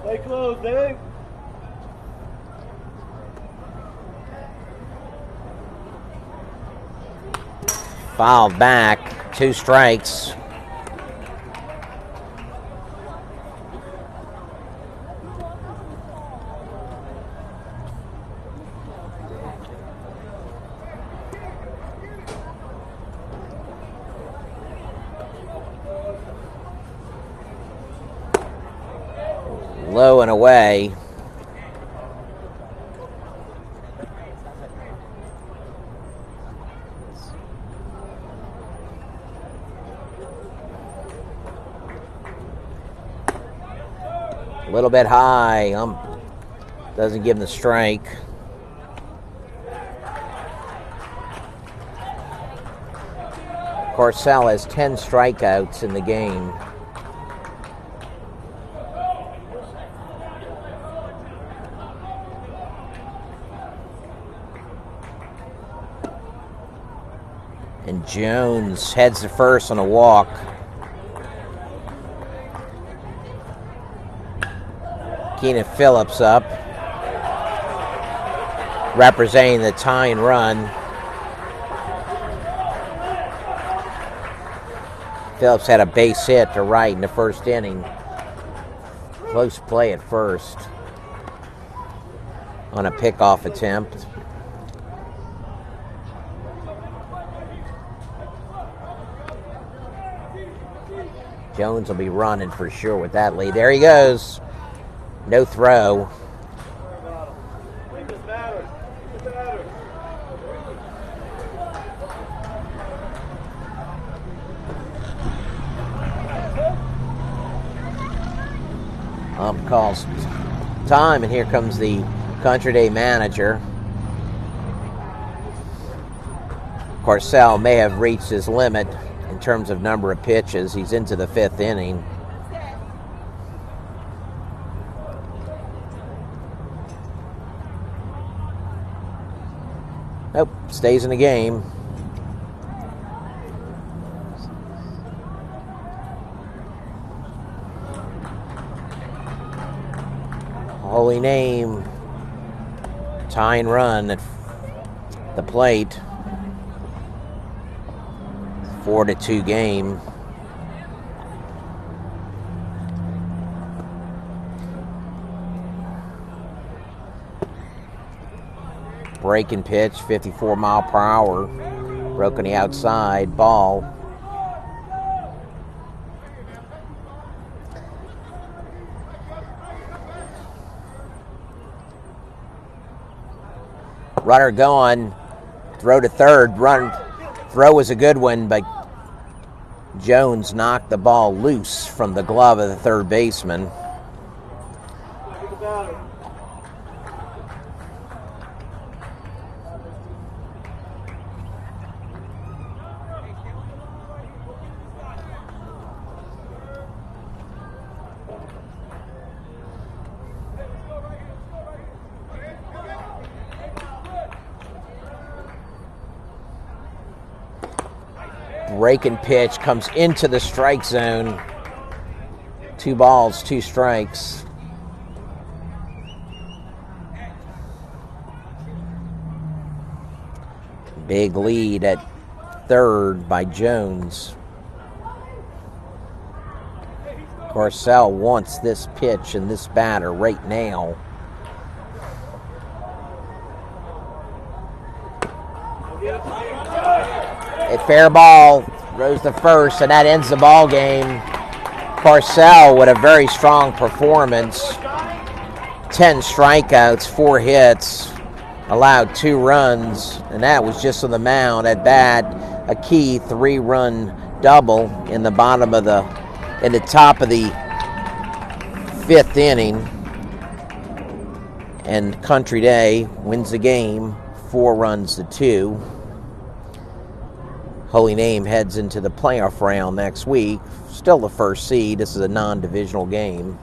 Stay close, Dave. Fouled back, 2 strikes. Low and away. A little bit high. Doesn't give him the strike. Corcel has 10 strikeouts in the game. And Jones heads to first on a walk. Keenan Phillips up, representing the tying run. Phillips had a base hit to right in the first inning. Close play at first on a pickoff attempt. Jones will be running for sure with that lead. There he goes. No throw. Calls time, and here comes the Country Day manager. Corcel may have reached his limit in terms of number of pitches. He's into the 5th inning. Nope, stays in the game. Holy Name tying run at the plate. 4-2 game. Breaking pitch, 54 mile per hour. Broke on the outside, ball. Runner going, throw to third. Throw was a good one, but Jones knocked the ball loose from the glove of the third baseman. Breaking pitch comes into the strike zone. 2 balls, 2 strikes. Big lead at third by Jones. Corcel wants this pitch and this batter right now. A fair ball, rose to first, and that ends the ball game. Corcel with a very strong performance. 10 strikeouts, 4 hits, allowed 2 runs, and that was just on the mound. At bat, a key 3-run double in the top of the 5th inning. And Country Day wins the game 4-2. Holy Name heads into the playoff round next week. Still the first seed. This is a non-divisional game.